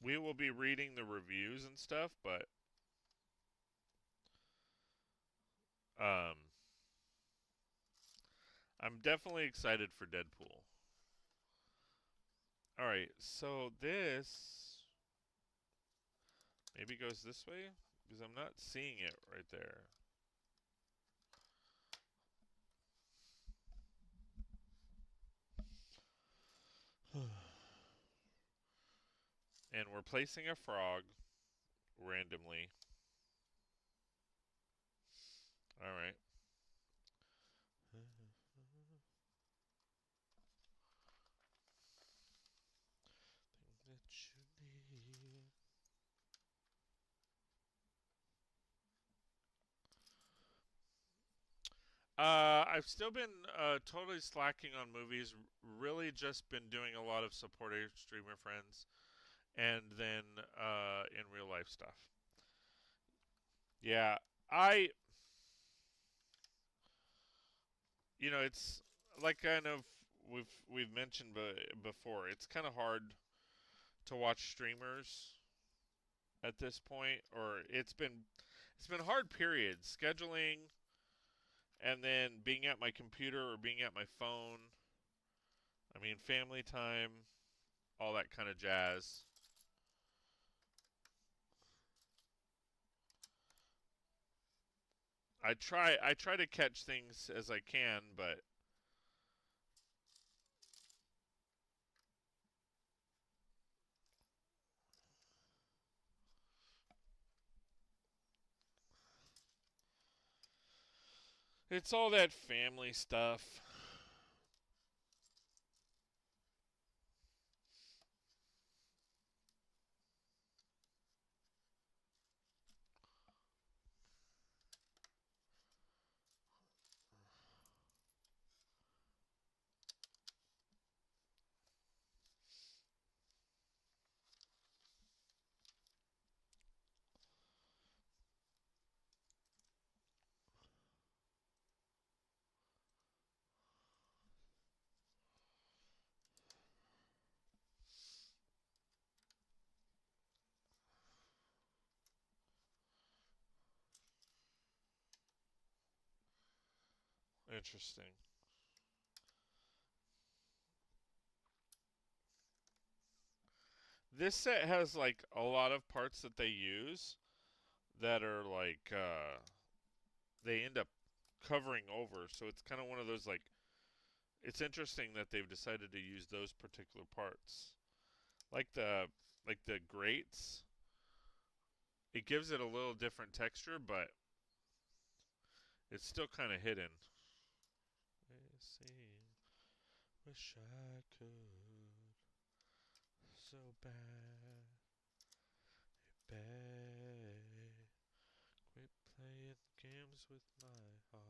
we will be reading the reviews and stuff, but um, I'm definitely excited for Deadpool. All right, so this maybe goes this way because I'm not seeing it right there. And we're placing a frog randomly. All right. I've still been totally slacking on movies. Really, just been doing a lot of supporting streamer friends, and then in real life stuff. Yeah, I, it's like kind of we've mentioned before. It's kind of hard to watch streamers at this point, or it's been hard period scheduling, and then being at my computer or being at my phone. I mean, family time, all that kind of jazz. I try to catch things as I can, but it's all that family stuff. Interesting. This set has like a lot of parts that they use that are like they end up covering over, so it's kind of one of those like it's interesting that they've decided to use those particular parts. Like the grates, it gives it a little different texture, but it's still kind of hidden. Wish I could so bad. Quit playing games with my heart.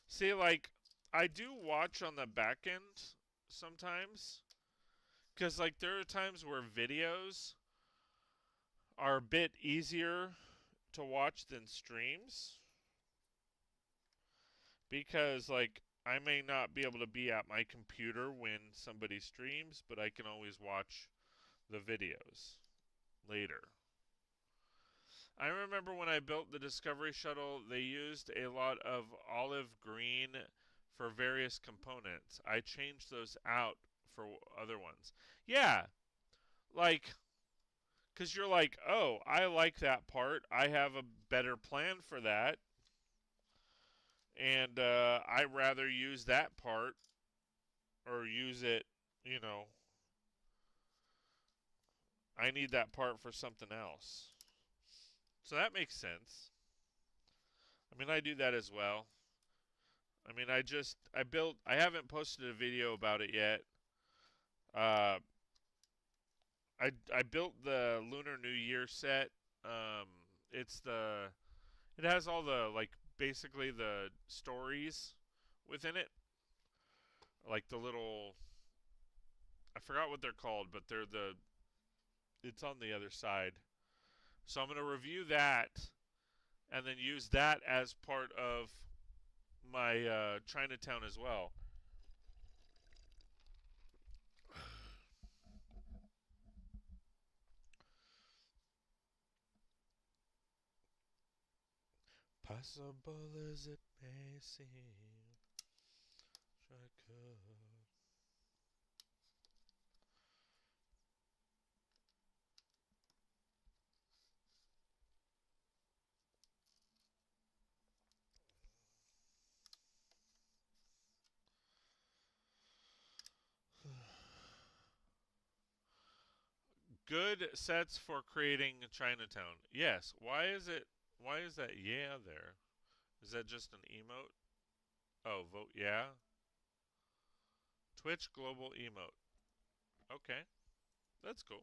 See, like, I do watch on the back end sometimes. Because, like, there are times where videos are a bit easier to watch than streams. Because, like, I may not be able to be at my computer when somebody streams, but I can always watch the videos later. I remember when I built the Discovery Shuttle, they used a lot of olive green for various components. I changed those out for other ones. Yeah, like, because you're like, oh, I like that part. I have a better plan for that. And I rather use that part or use it, you know, I need that part for something else. So that makes sense. I mean, I do that as well. I mean, I haven't posted a video about it yet. Uh, I built the Lunar New Year set. It's it has all the like basically the stories within it, like the little I forgot what they're called, but it's on the other side. So I'm gonna review that and then use that as part of my Chinatown as well. Possible as it may seem, I could. Good sets for creating Chinatown. Yes. Why is it? Why is that? Yeah, there. Is that just an emote? Oh, vote yeah. Twitch global emote. Okay, that's cool.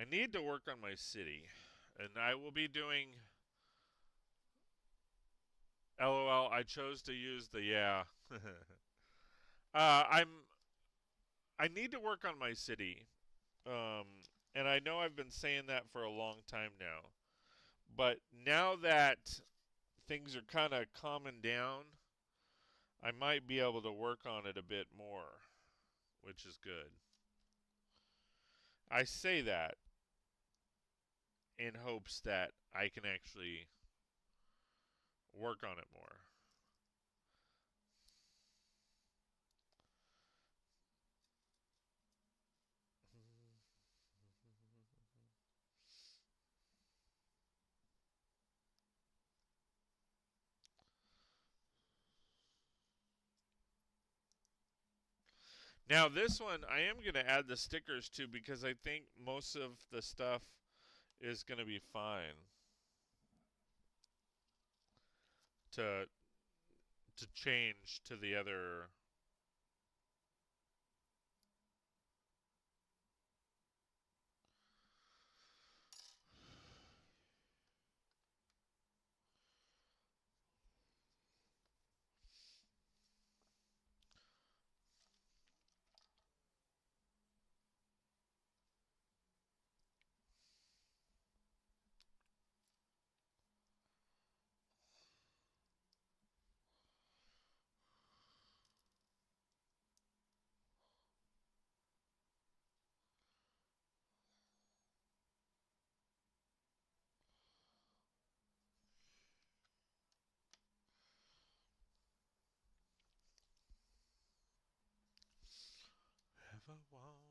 I need to work on my city, and I will be doing. LOL. I chose to use the yeah. I'm. I need to work on my city. And I know I've been saying that for a long time now. But now that things are kind of calming down, I might be able to work on it a bit more, which is good. I say that in hopes that I can actually work on it more. Now, this one I am going to add the stickers to because I think most of the stuff is going to be fine to change to the other. want it.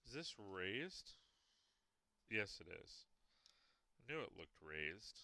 Is this raised? Yes, it is. I knew it looked raised.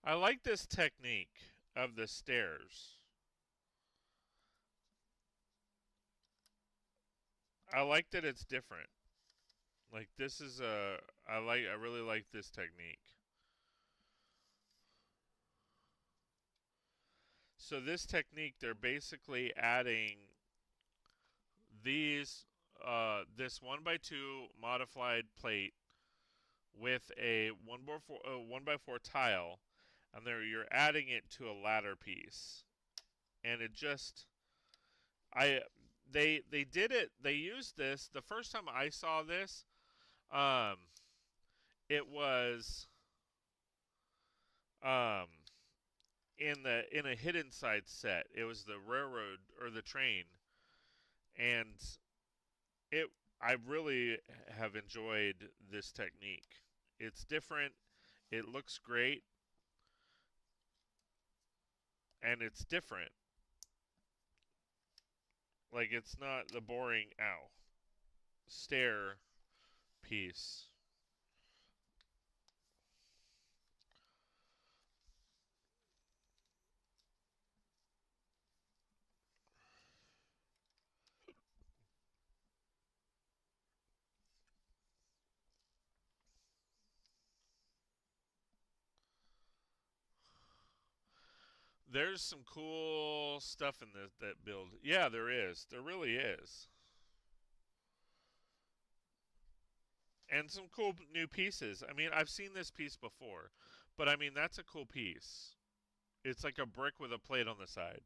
I like this technique of the stairs. I like that it's different. Like this is I really like this technique. So this technique, they're basically adding these this 1x2 modified plate with a 1x4 tile, and there you're adding it to a ladder piece, and it just I they did it. They used this the first time I saw this. Um, it was um in a hidden side set. It was the railroad or the train, and it I really have enjoyed this technique. It's different. It looks great, and it's different. Like it's not the boring stair piece. There's some cool stuff in that build. Yeah, there is. There really is. And some cool new pieces. I mean, I've seen this piece before, but I mean, that's a cool piece. It's like a brick with a plate on the side.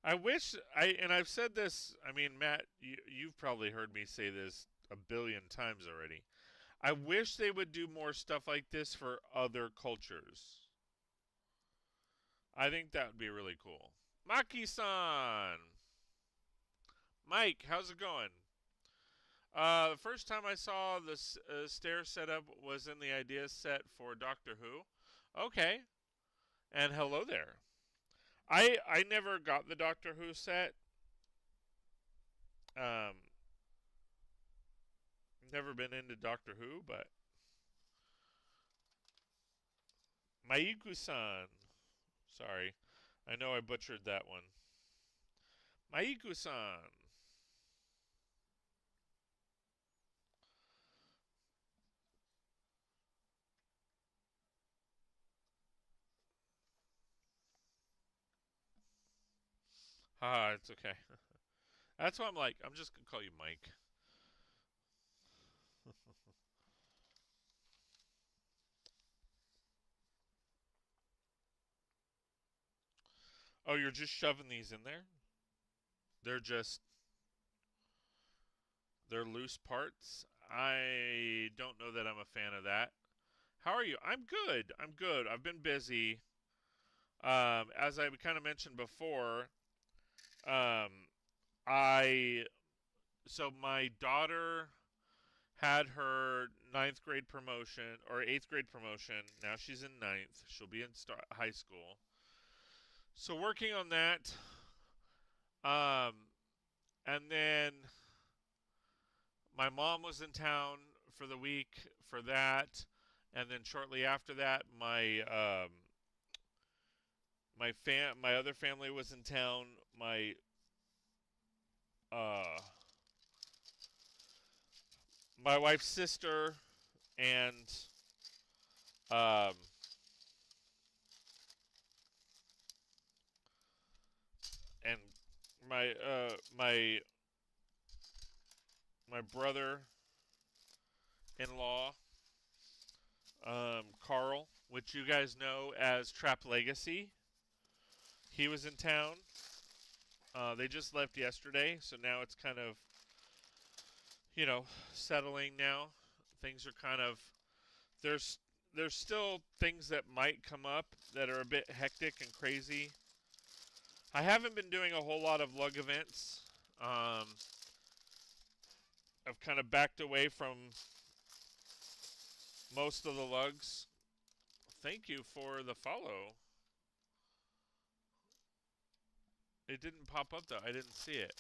I wish I've said this. I mean, Matt, you've probably heard me say this a billion times already. I wish they would do more stuff like this for other cultures. I think that would be really cool. Maki-san, Mike, how's it going? The first time I saw this stair setup was in the idea set for Doctor Who. Okay, and hello there. I never got the Doctor Who set. Um, never been into Doctor Who, but Maiku-san. Sorry, I know I butchered that one. Maiku-san. Ah, it's okay. That's why I'm like, I'm just gonna call you Mike. Oh, you're just shoving these in there? They're just They're loose parts. I don't know that I'm a fan of that. How are you? I'm good. I'm good. I've been busy. As I kind of mentioned before, um, I so my daughter had her ninth grade promotion or eighth grade promotion. Now she's in ninth. She'll be in high school. So working on that. Um, and then my mom was in town for the week for that, and then shortly after that, my other family was in town. Uh, my wife's sister and um, and my brother-in-law, Carl, which you guys know as Trap Legacy. He was in town. They just left yesterday, so now it's kind of, settling now. Things are kind of there's there's still things that might come up that are a bit hectic and crazy. I haven't been doing a whole lot of lug events. I've kind of backed away from most of the lugs. Thank you for the follow. It didn't pop up though. I didn't see it.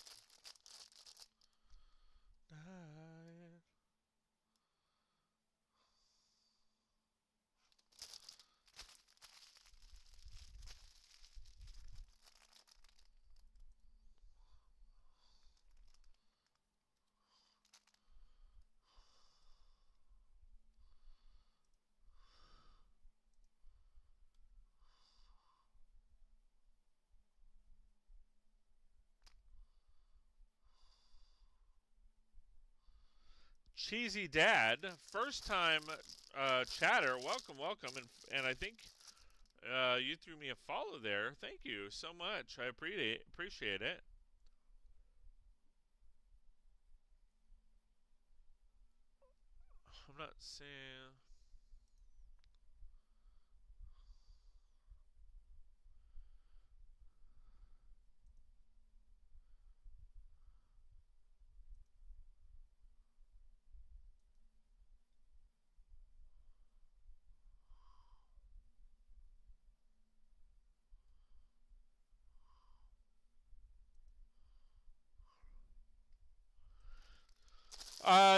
Cheesy Dad, first time chatter. Welcome, welcome, and I think you threw me a follow there. Thank you so much. I appreciate it. I'm not seeing.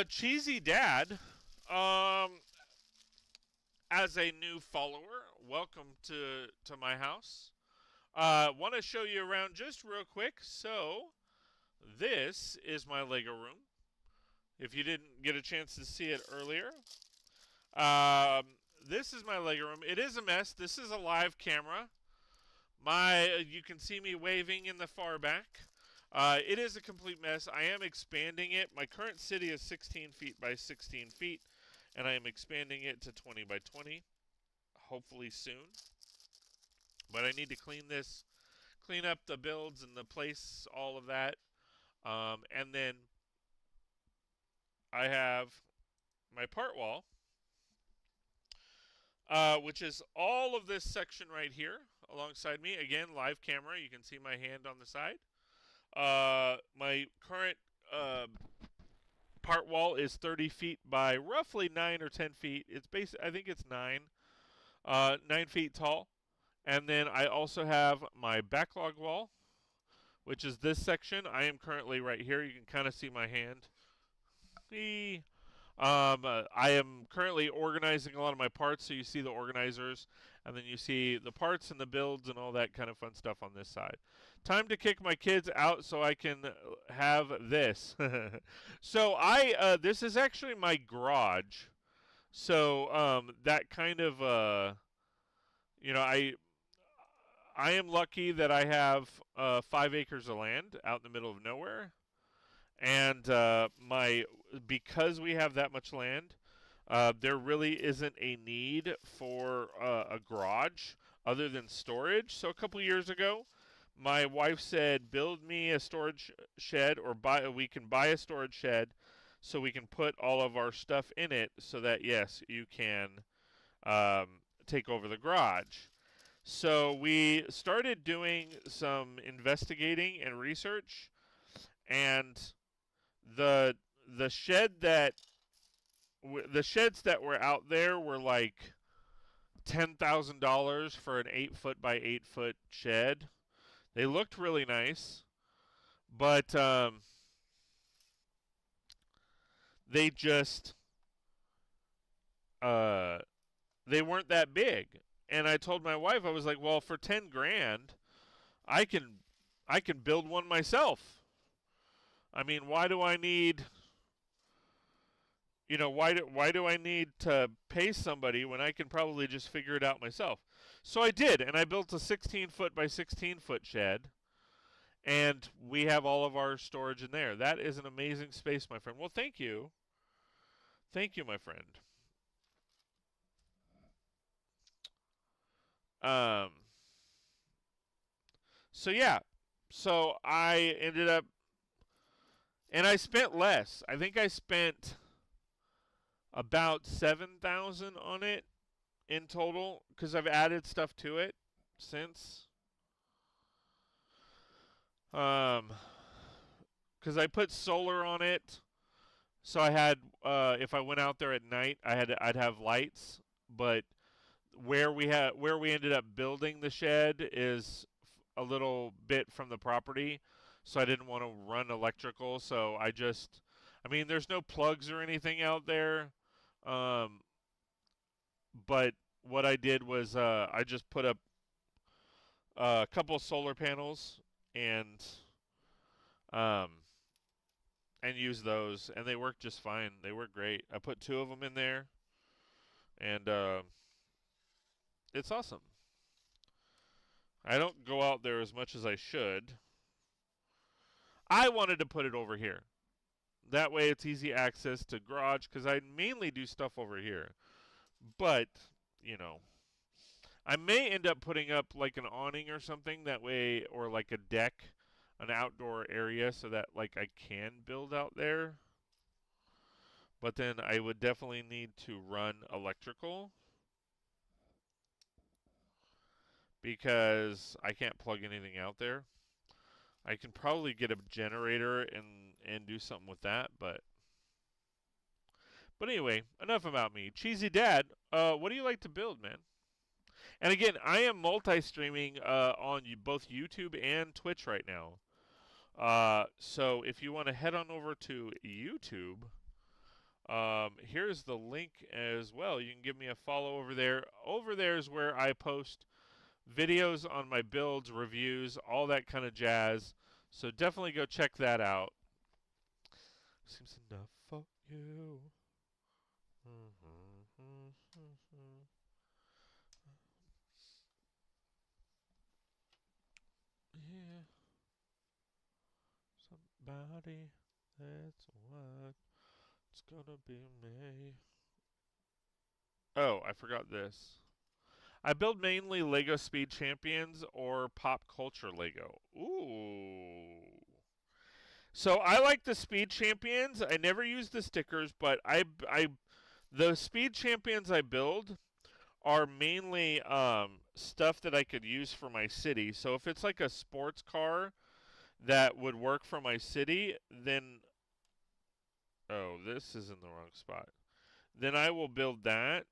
Cheesy Dad, um, as a new follower, welcome to my house. Want to show you around just real quick. So, this is my Lego room. If you didn't get a chance to see it earlier, um, this is my Lego room. It is a mess. This is a live camera. You can see me waving in the far back. It is a complete mess. I am expanding it. My current city is 16 feet by 16 feet, and I am expanding it to 20 by 20, hopefully soon. But I need to clean up the builds and the place, all of that. And then I have my part wall, which is all of this section right here alongside me. Again, live camera. You can see my hand on the side. My current part wall is 30 feet by roughly 9 or 10 feet. It's I think it's 9 feet tall. And then I also have my backlog wall, which is this section. I am currently right here. You can kind of see my hand. I am currently organizing a lot of my parts, so you see the organizers, and then you see the parts and the builds and all that kind of fun stuff on this side. Time to kick my kids out so I can have this. So this is actually my garage. So that kind of I am lucky that I have 5 acres of land out in the middle of nowhere, and because we have that much land, there really isn't a need for a garage other than storage. So a couple years ago, my wife said, "Build me a storage shed, or we can buy a storage shed so we can put all of our stuff in it so that, yes, you can um, take over the garage. So we started doing some investigating and research, and the the shed that the sheds that were out there were like $10,000 for an 8 foot by 8 foot shed. They looked really nice, but they just uh, they weren't that big. And I told my wife, I was like, well, for 10 grand, I can I can build one myself. I mean, why do I need why do I need to pay somebody when I can probably just figure it out myself? So I did, and I built a 16 foot by 16 foot shed, and we have all of our storage in there. That is an amazing space, my friend. Well, thank you. Thank you, my friend. Um so yeah. So I ended up and I spent less. I think I spent about 7,000 on it in total because I've added stuff to it since. Um, because I put solar on it, so I had if I went out there at night, I'd have lights. But where we ended up building the shed is a little bit from the property, so I didn't want to run electrical. So I mean, there's no plugs or anything out there. Um, but what I did was I just put up a couple of solar panels and um, and use those, and they work just fine. They work great. I put two of them in there, and it's awesome. I don't go out there as much as I should. I wanted to put it over here. That way it's easy access to garage because I mainly do stuff over here. But, you know, I may end up putting up like an awning or something that way, or like a deck, an outdoor area so that like I can build out there. But then I would definitely need to run electrical because I can't plug anything out there. I can probably get a generator and do something with that, but anyway, enough about me. Cheesy Dad, what do you like to build, man? And again, I am multi-streaming on both YouTube and Twitch right now. So if you want to head on over to YouTube, here's the link as well. You can give me a follow over there. Over there is where I post videos on my builds, reviews, all that kind of jazz. So definitely go check that out. Seems enough for you. Yeah, somebody, that's what it's gonna be me. Oh, I forgot this. I build mainly Lego Speed Champions or pop culture Lego. Ooh. So I like the Speed Champions. I never use the stickers, but the Speed Champions I build are mainly stuff that I could use for my city. So if it's like a sports car that would work for my city, then oh, this is in the wrong spot. Then I will build that.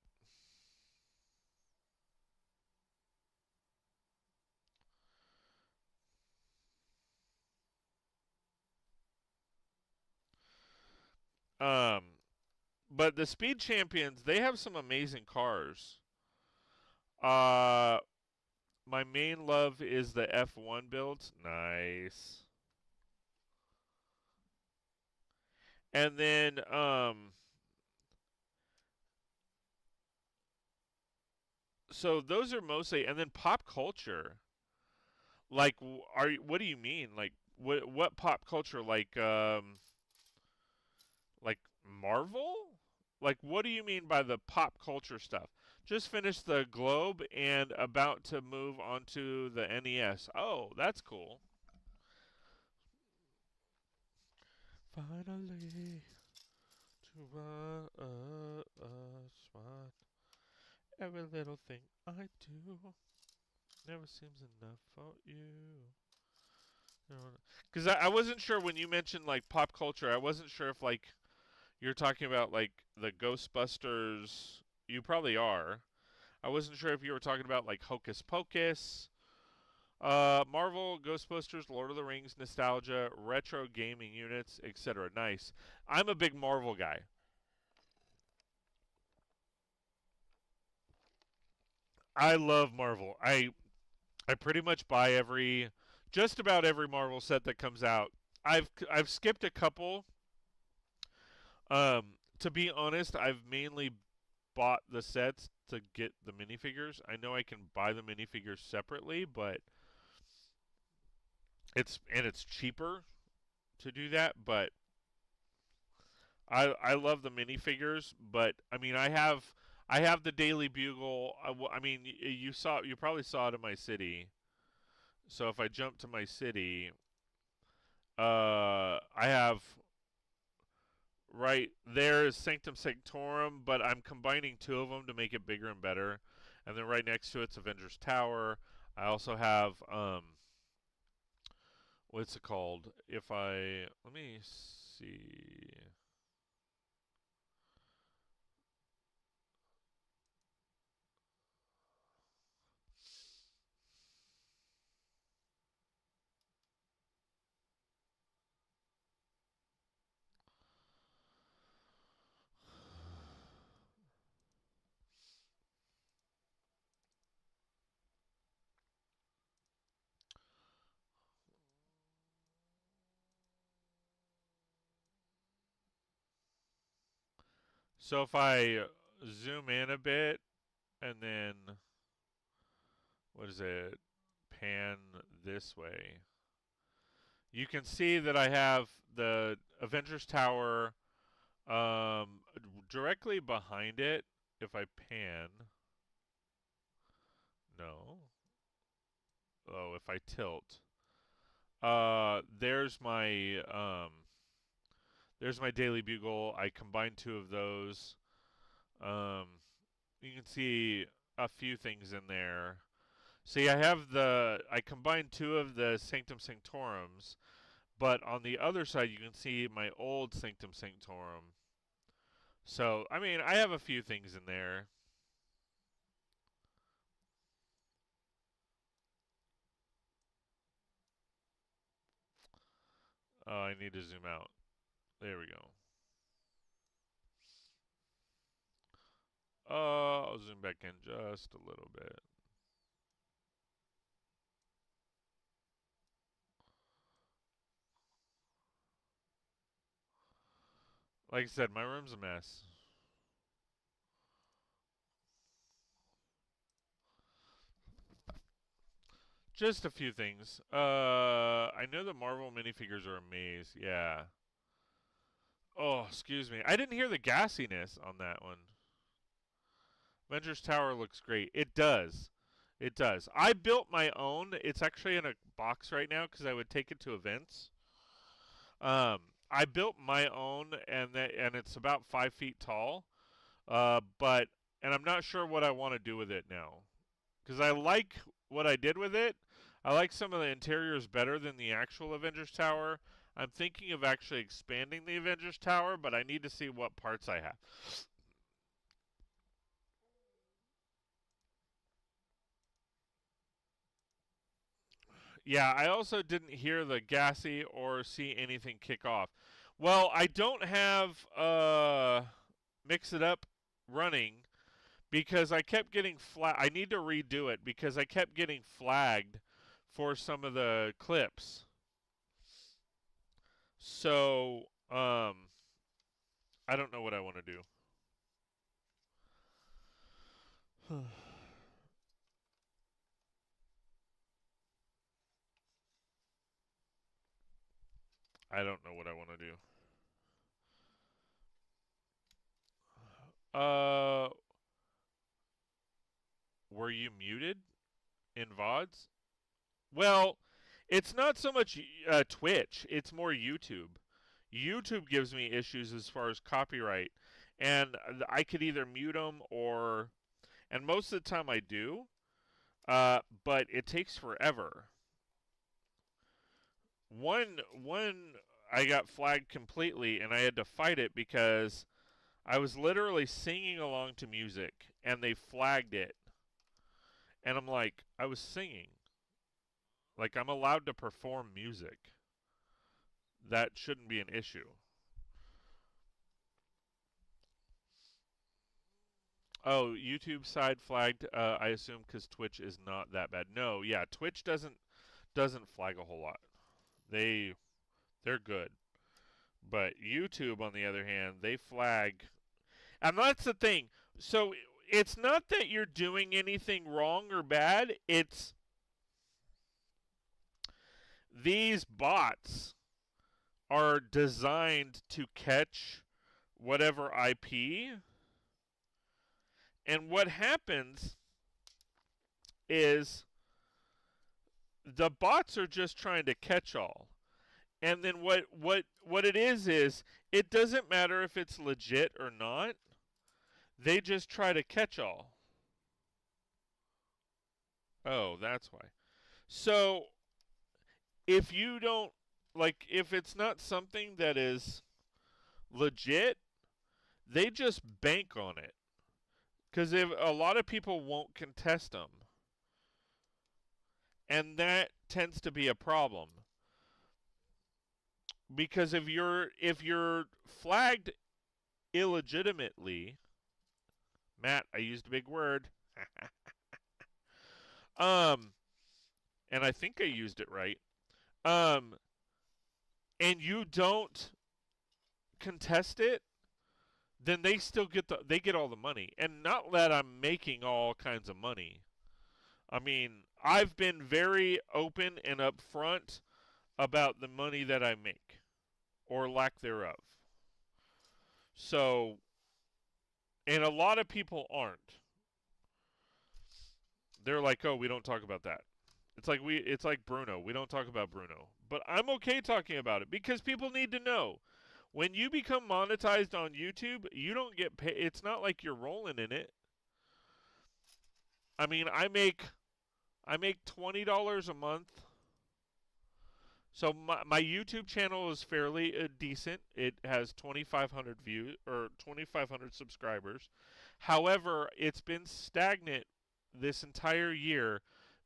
Um, but the Speed Champions, they have some amazing cars. Uh, my main love is the F1 builds. Nice. And then so those are mostly, and then pop culture. Like what do you mean? Like what pop culture like Marvel? Like what do you mean by the pop culture stuff? Just finished the Globe and about to move onto the NES. Oh, that's cool. Finally. to run smart. Every little thing I do never seems enough for you. Because I wasn't sure when you mentioned like pop culture. I wasn't sure if like you're talking about like the Ghostbusters. You probably are. I wasn't sure if you were talking about like Hocus Pocus, Marvel, Ghostbusters, Lord of the Rings, nostalgia, retro gaming units, etc. Nice. I'm a big Marvel guy. I love Marvel. I pretty much buy just about every Marvel set that comes out. I've skipped a couple. To be honest, I've mainly bought the sets to get the minifigures. I know I can buy the minifigures separately, but it's cheaper to do that. But I love the minifigures. But I mean, I have the Daily Bugle. I mean, you probably saw it in my city. So if I jump to my city, I have right there is Sanctum Sanctorum, but I'm combining two of them to make it bigger and better. And then right next to it's Avengers Tower. I also have what's it called? If I let me see. So if I zoom in a bit and then what is it? Pan this way. You can see that I have the Avengers Tower directly behind it. If I pan, no. Oh, if I tilt, there's my Daily Bugle. I combined two of those. Um, you can see a few things in there. See, I combined two of the Sanctum Sanctorums, but on the other side you can see my old Sanctum Sanctorum. So, I mean, I have a few things in there. Oh, I need to zoom out. There we go. I'll zoom back in just a little bit. Like I said, my room's a mess. Just a few things. I know the Marvel minifigures are a maze. Yeah. Oh, excuse me. I didn't hear the gassiness on that one. Avengers Tower looks great. It does. It does. I built my own. It's actually in a box right now because I would take it to events. Um, I built my own, and it's about 5 feet tall. But and I'm not sure what I want to do with it now because I like what I did with it. I like some of the interiors better than the actual Avengers Tower. I'm thinking of actually expanding the Avengers Tower, but I need to see what parts I have. Yeah, I also didn't hear the gassy or see anything kick off. Well, I don't have Mix It Up running because I kept getting I need to redo it because I kept getting flagged for some of the clips. So, I don't know what I want to do. I don't know what I want to do. Uh, were you muted in VODs? Well, it's not so much Twitch, it's more YouTube. YouTube gives me issues as far as copyright, and I could either mute them and most of the time I do, but it takes forever. One I got flagged completely, and I had to fight it because I was literally singing along to music, and they flagged it. And I'm like, I was singing. Like, I'm allowed to perform music. That shouldn't be an issue. Oh, YouTube side flagged. I assume because Twitch is not that bad. No, yeah, Twitch doesn't flag a whole lot. They're good, but YouTube, on the other hand, they flag. And that's the thing. So it's not that you're doing anything wrong or bad. It's these bots are designed to catch whatever IP. And what happens is the bots are just trying to catch all. And then what it is it doesn't matter if it's legit or not. They just try to catch all. Oh, that's why. So if you don't if it's not something that is legit, they just bank on it. Because if a lot of people won't contest them, and that tends to be a problem. Because if you're flagged illegitimately, Matt, I used a big word. And I think I used it right. And you don't contest it, then they still get all the money. And not that I'm making all kinds of money. I mean, I've been very open and upfront about the money that I make, or lack thereof. So, and a lot of people aren't. They're like, "Oh, we don't talk about that." It's like Bruno. We don't talk about Bruno. But I'm okay talking about it because people need to know. When you become monetized on YouTube, you don't get paid. It's not like you're rolling in it. I mean, I make $20 a month. So my YouTube channel is fairly decent. It has 2,500 views or 2,500 subscribers. However, it's been stagnant this entire year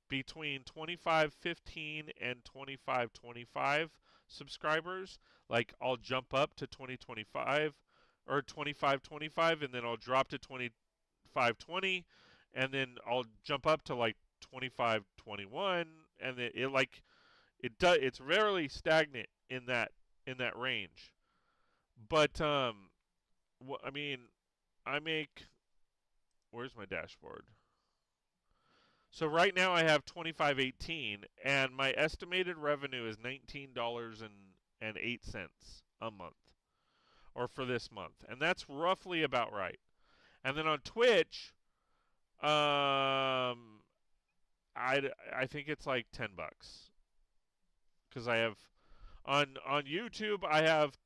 between 2,515 and 2,525 subscribers. Like, I'll jump up to 2025 or 2,525, and then I'll drop to 2,520, and then I'll jump up to like 2,521, and then it's rarely stagnant in that range. But I mean, I make. Where's my dashboard? So right now I have 2518, and my estimated revenue is $19.08 a month, or for this month, and that's roughly about right. And then on Twitch, I think it's like $10, because I have on YouTube I have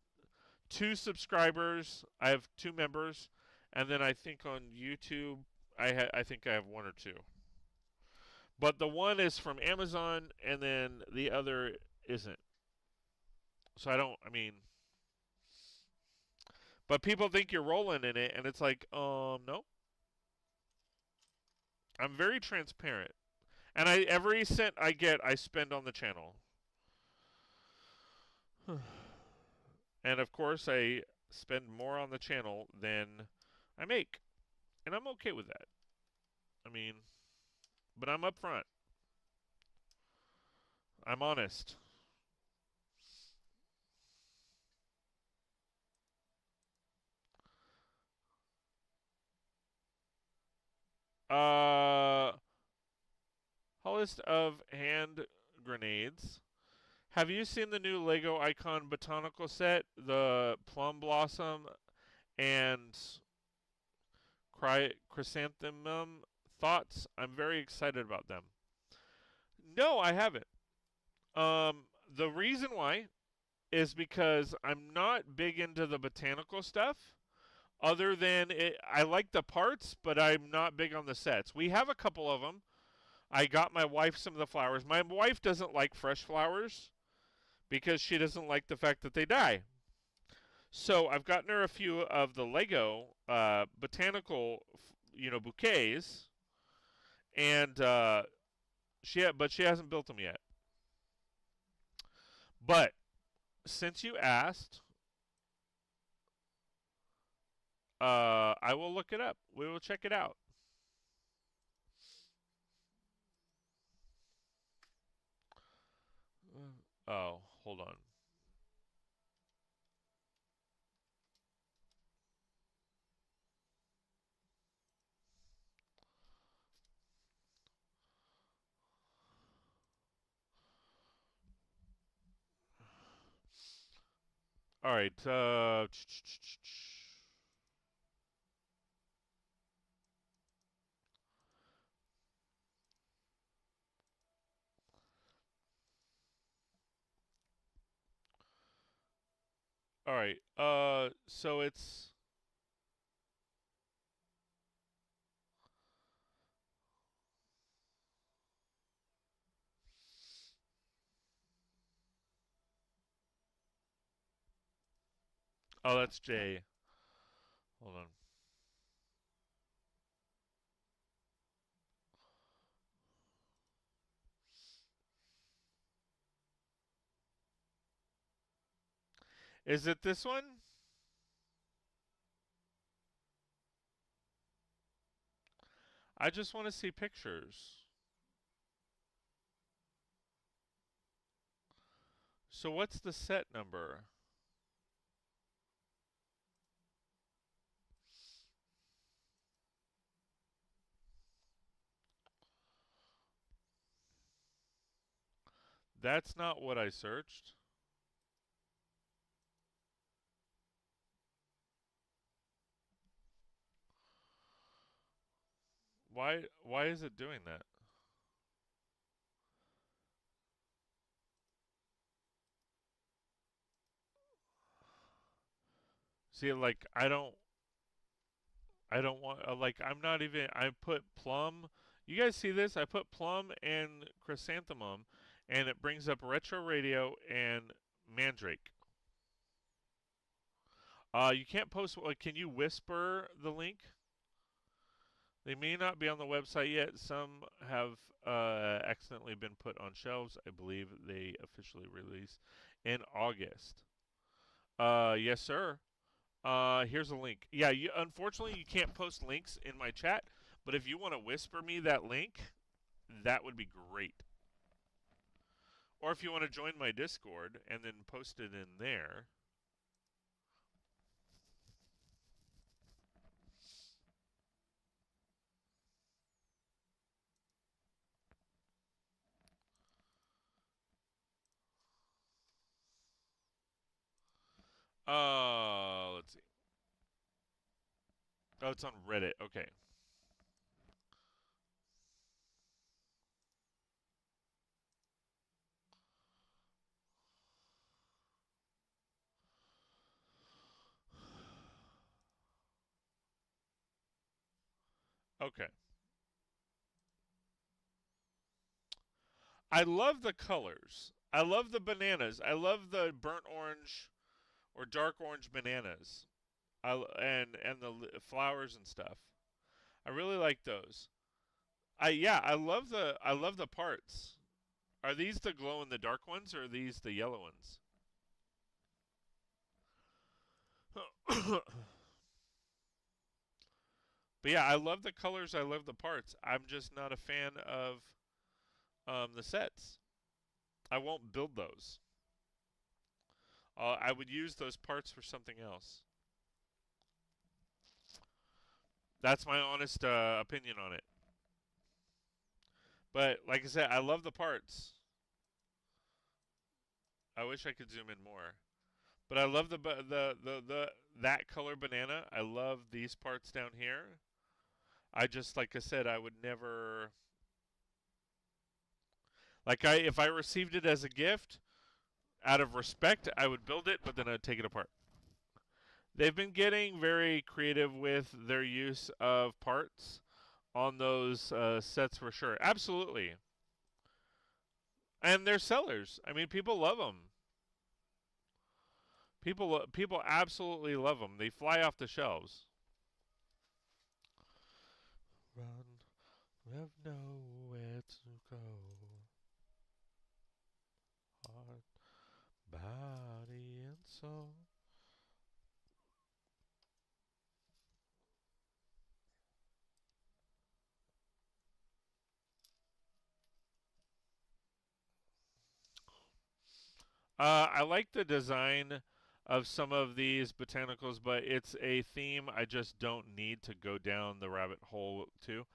2 subscribers, I have 2 members, and then I think on YouTube I think I have 1 or 2. But the one is from Amazon, and then the other isn't. So I mean, but people think you're rolling in it, and it's like, no. I'm very transparent. And every cent I get, I spend on the channel. And of course, I spend more on the channel than I make. And I'm okay with that. I mean, but I'm upfront. I'm honest. List of hand grenades. Have you seen the new Lego Icon botanical set? The plum blossom and chrysanthemum. Thoughts? I'm very excited about them. No, I haven't. The reason why is because I'm not big into the botanical stuff. Other than I like the parts, but I'm not big on the sets. We have a couple of them. I got my wife some of the flowers. My wife doesn't like fresh flowers because she doesn't like the fact that they die. So I've gotten her a few of the Lego botanical, bouquets, and but she hasn't built them yet. But since you asked, I will look it up. We will check it out. Oh, hold on. All right. All right. So it's. Oh, that's J. Hold on. Is it this one? I just want to see pictures. So what's the set number? That's not what I searched. Why is it doing that? See, like I don't want like I'm not even I put plum. You guys see this? I put plum and chrysanthemum and it brings up retro radio and mandrake. You can't post like can you whisper the link? They may not be on the website yet. Some have accidentally been put on shelves. I believe they officially release in August. Yes, sir. Here's a link. Yeah, unfortunately you can't post links in my chat, but if you want to whisper me that link, that would be great. Or if you want to join my Discord and then post it in there. Let's see. Oh, it's on Reddit. Okay. Okay. I love the colors. I love the bananas. I love the burnt orange or dark orange bananas. And the flowers and stuff. I really like those. I love the parts. Are these the glow in the dark ones or are these the yellow ones? But yeah, I love the colors. I love the parts. I'm just not a fan of the sets. I won't build those. I would use those parts for something else. That's my honest opinion on it. But like I said, I love the parts. I wish I could zoom in more. But I love the that color banana. I love these parts down here. I just like I said, I would never like I if I received it as a gift, out of respect, I would build it, but then I'd take it apart. They've been getting very creative with their use of parts on those sets for sure. Absolutely. And they're sellers. I mean, people love them. People absolutely love them. They fly off the shelves. Run, we have nowhere to go. Heart, body, and soul. I like the design of some of these botanicals, but it's a theme I just don't need to go down the rabbit hole to.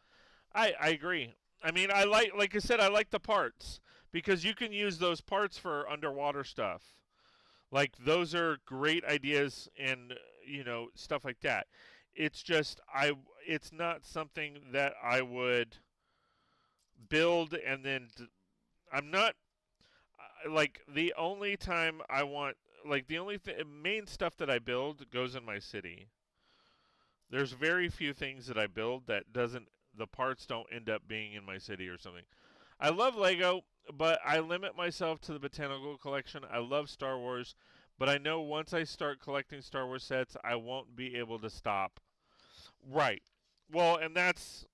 I agree. I mean, like I said, I like the parts because you can use those parts for underwater stuff. Like those are great ideas and stuff like that. It's just it's not something that I would build and then I'm not like the only time I want like the only main stuff that I build goes in my city. There's very few things that I build that doesn't the parts don't end up being in my city or something. I love Lego, but I limit myself to the botanical collection. I love Star Wars, but I know once I start collecting Star Wars sets, I won't be able to stop. Right. Well, and that's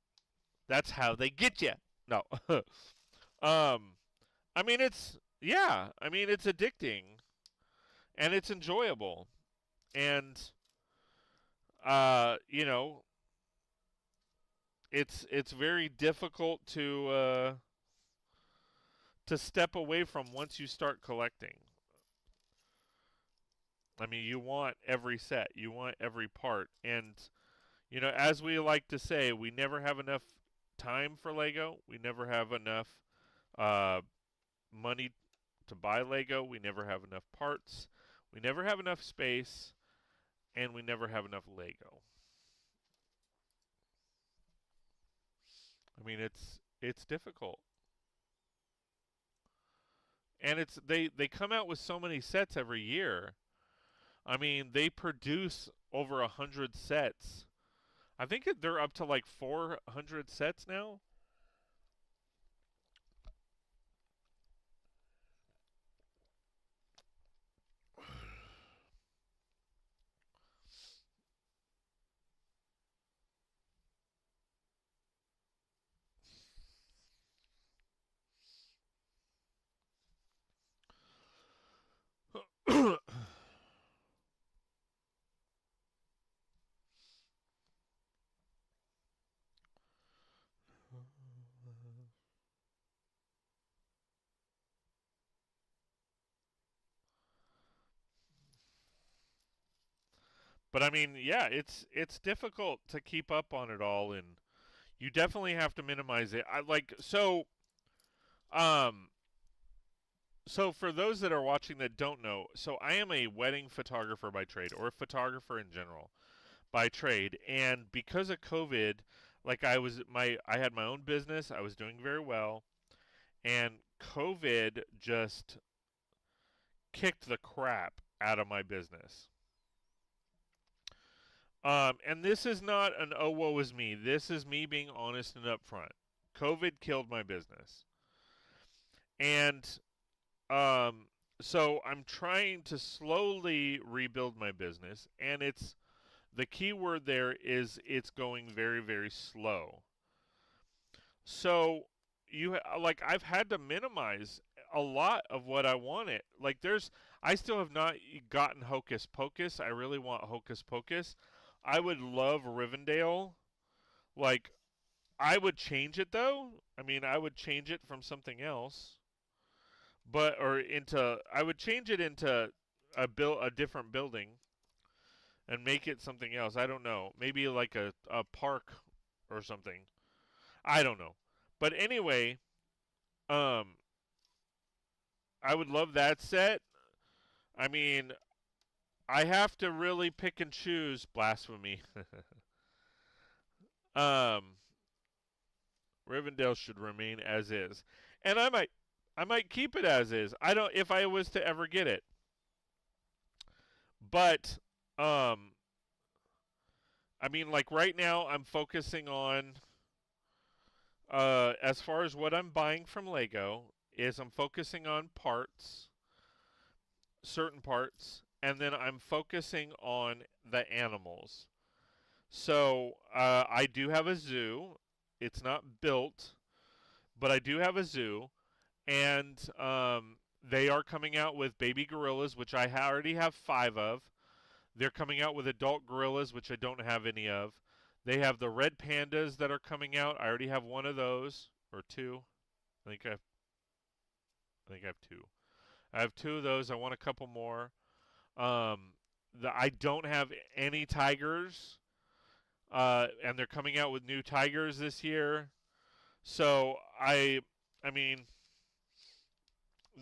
how they get you. No. um I mean it's yeah, I mean it's addicting and it's enjoyable. And you know, it's very difficult to step away from once you start collecting. I mean, you want every set, you want every part, and as we like to say, we never have enough time for Lego. We never have enough uh, money to buy Lego. We never have enough parts. We never have enough space, and we never have enough Lego. I mean, it's difficult, and they come out with so many sets every year. I mean, they produce over 100 sets. I think they're up to like 400 sets now. But I mean, yeah, it's difficult to keep up on it all, and you definitely have to minimize it. I like um so for those that are watching that don't know, so I am a wedding photographer by trade, or a photographer in general by trade, and because of COVID, like I had my own business, I was doing very well, and COVID just kicked the crap out of my business. And this is not an oh woe is me. This is me being honest and upfront. COVID killed my business, and um, so I'm trying to slowly rebuild my business, and the key word there is it's going very very slow. So like I've had to minimize a lot of what I wanted. Like I still have not gotten Hocus Pocus. I really want Hocus Pocus. I would love Rivendell. Like I would change it though. I mean, I would change it from something else. But or into I would change it into a different building and make it something else. I don't know. Maybe like a park or something. I don't know. But anyway, um I would love that set. I mean, I have to really pick and choose blasphemy. um Rivendell should remain as is. And I might keep it as is. I don't if I was to ever get it. But I mean, like right now, I'm focusing on as far as what I'm buying from Lego is I'm focusing on parts, certain parts, and then I'm focusing on the animals. So I do have a zoo. It's not built, but I do have a zoo, and they are coming out with baby gorillas, which I already have 5 of. They're coming out with adult gorillas, which I don't have any of. They have the red pandas that are coming out. I already have one of those or two. I think I have two. I have 2 of those. I want a couple more. Um, I don't have any tigers, and they're coming out with new tigers this year. So I mean,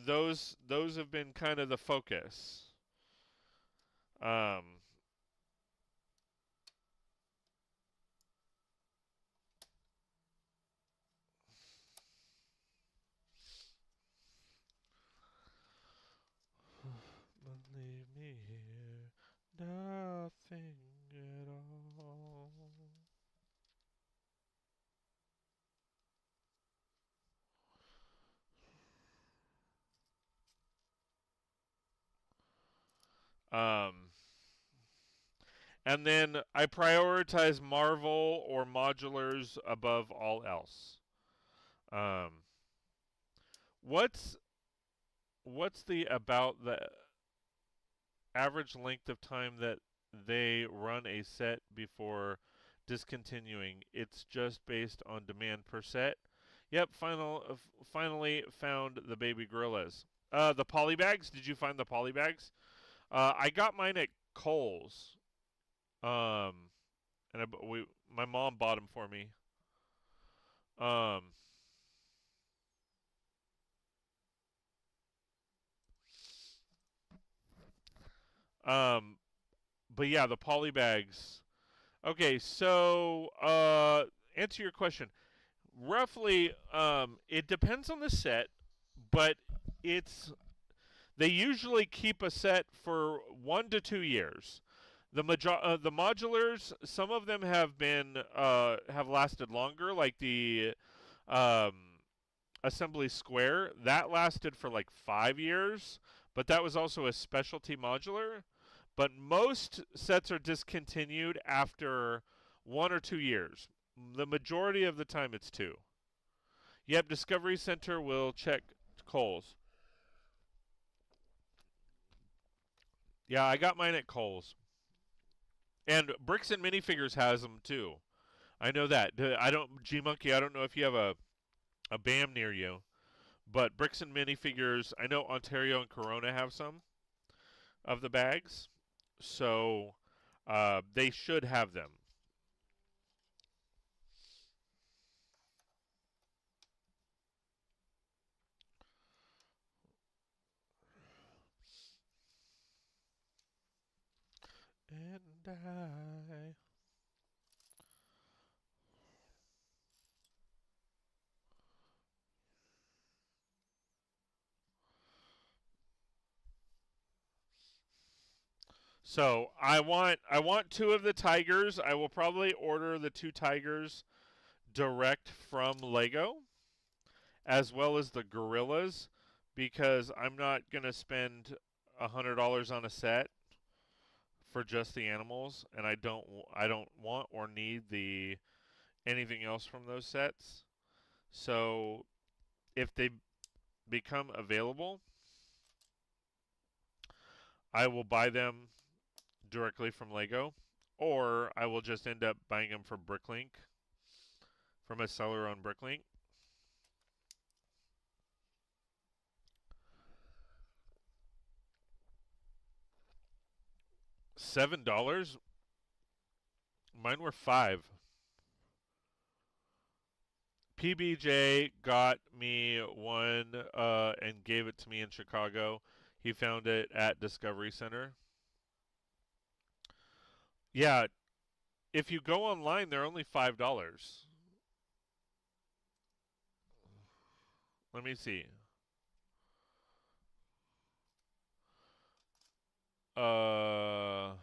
those have been kind of the focus. Um, but leave me here, nothing at all. Um, and then I prioritize Marvel or modulars above all else. Um, what's what's the about the average length of time that they run a set before discontinuing? It's just based on demand per set. Yep, finally found the baby gorillas. The polybags. Did you find the polybags? I got mine at Kohl's. Um, and my mom bought them for me. Um, um, but yeah, the polybags. Okay, so answer your question. Roughly, it depends on the set, but it's they usually keep a set for 1 to 2 years. The modulars, some of them have lasted longer, like the um, Assembly Square that lasted for like 5 years, but that was also a specialty modular. But most sets are discontinued after 1 or 2 years. The majority of the time, it's 2. Yep, Discovery Center will check Kohl's. Yeah, I got mine at Kohl's. And Brix and Minifigures has them too. I know that. I don't G Monkey. I don't know if you have a BAM near you, but Brix and Minifigures. I know Ontario and Corona have some of the bags, so they should have them. And I. So I want 2 of the tigers. I will probably order the 2 tigers direct from Lego, as well as the gorillas, because I'm not gonna spend $100 on a set for just the animals, and I don't want or need the anything else from those sets. So if they become available, I will buy them directly from Lego, or I will just end up buying them from Bricklink, from a seller on Bricklink. $7? Mine were 5. PBJ got me one and gave it to me in Chicago. He found it at Discovery Center. Yeah, if you go online, they're only $5. Let me see. Uh,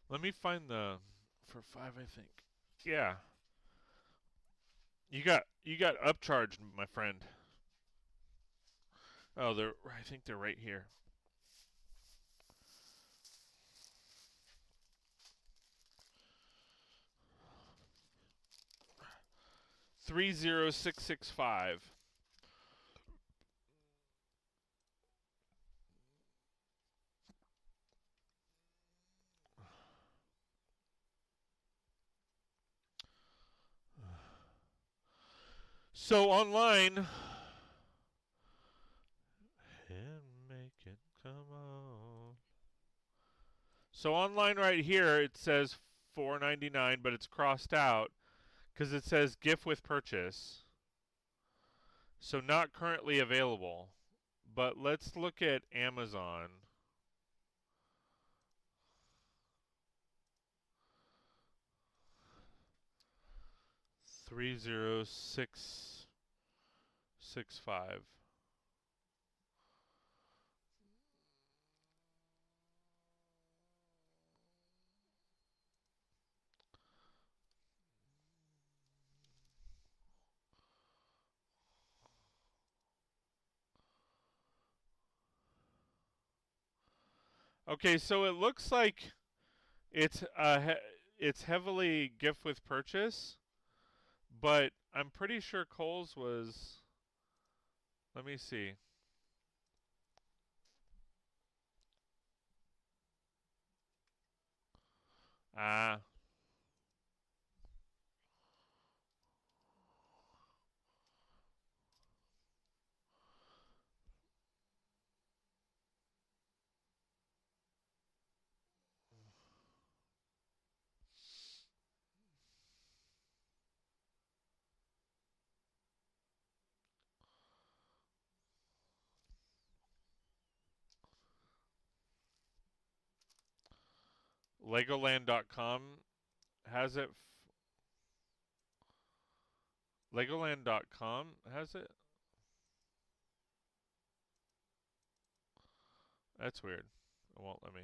let me find the for 5, I think. Yeah. You got upcharged, my friend. Oh, I think they're right here. $30665. So online, and make it come on. So online right here it says $4.99, but it's crossed out because it says gift with purchase. So not currently available. But let's look at Amazon. $30665. Okay, so it looks like it's heavily gift with purchase, but I'm pretty sure Kohl's was. Let me see. Ah. Legoland.com has it. Legoland.com has it. That's weird. It won't let me.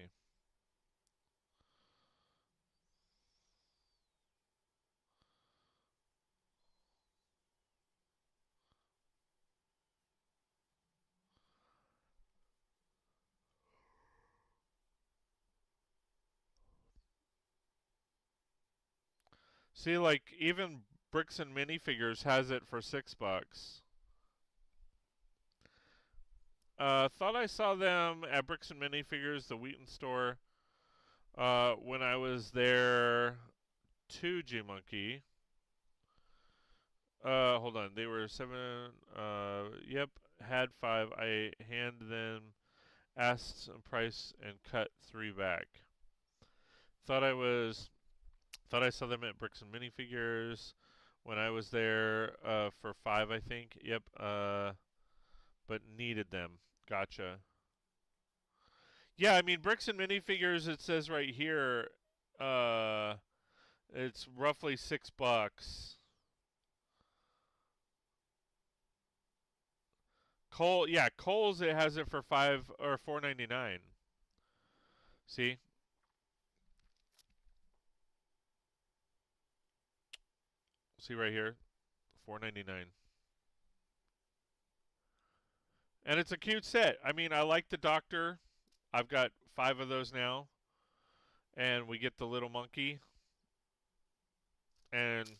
See, like even Brix and minifigures has it for $6. Thought I saw them at Brix and minifigures, the Wheaton store, when I was there. To G Monkey. Hold on. They were 7. Yep. Had 5. I hand them, asked some price, and cut 3 back. Thought I saw them at Brix and minifigures when I was there for 5, I think. Yep. But needed them. Gotcha. Yeah, I mean Brix and minifigures. It says right here. It's roughly $6. Kohl's it has it for 5 or $4.99. See, right here, $4.99, and it's a cute set. I mean, I like the Doctor. I've got 5 of those now, and we get the little monkey, and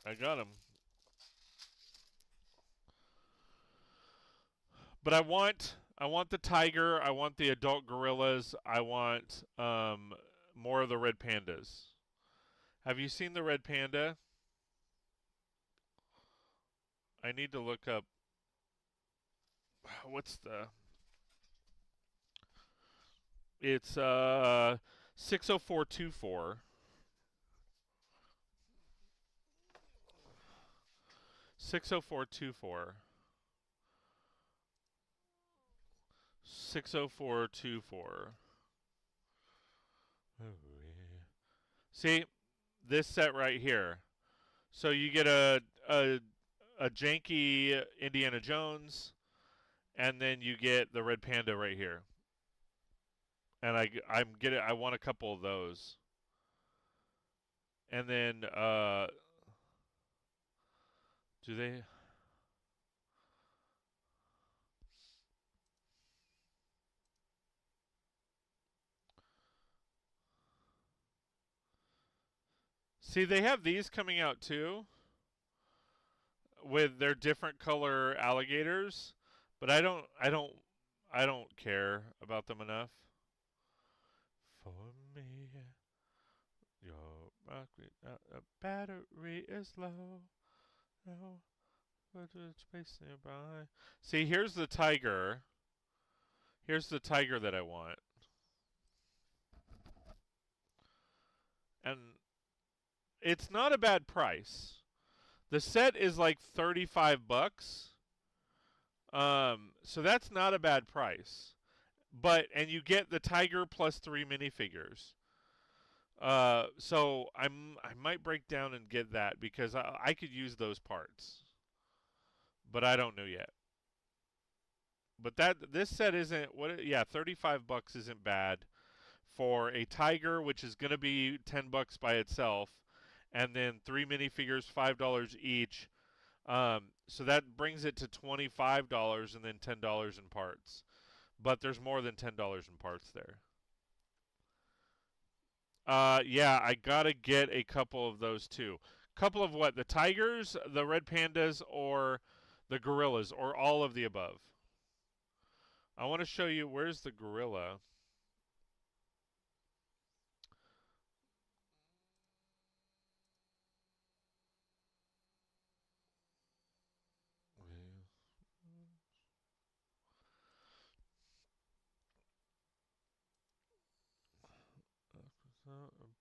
I got him. But I want I want the tiger. I want the adult gorillas. I want more of the red pandas. Have you seen the red panda? I need to look up. What's the? It's 60424. 60424. 60424. Oh, yeah. See, this set right here. So you get a janky Indiana Jones, and then you get the red panda right here. And I want a couple of those. And then do they? See, they have these coming out too, with their different color alligators, but I don't care about them enough. For me, your battery is low. No, but it's space nearby. See, here's the tiger. Here's the tiger that I want. And it's not a bad price. The set is like 35 bucks. So that's not a bad price. And you get the tiger plus 3 minifigures. So I might break down and get that because I could use those parts. But I don't know yet. But this set isn't yeah, 35 bucks isn't bad for a tiger, which is going to be 10 bucks by itself, and then 3 minifigures, $5 each. So that brings it to $25 and then $10 in parts. But there's more than $10 in parts there. Yeah, I gotta get a couple of those too. Couple of what? The tigers, the red pandas, or the gorillas, or all of the above. I want to show you, where's the gorilla?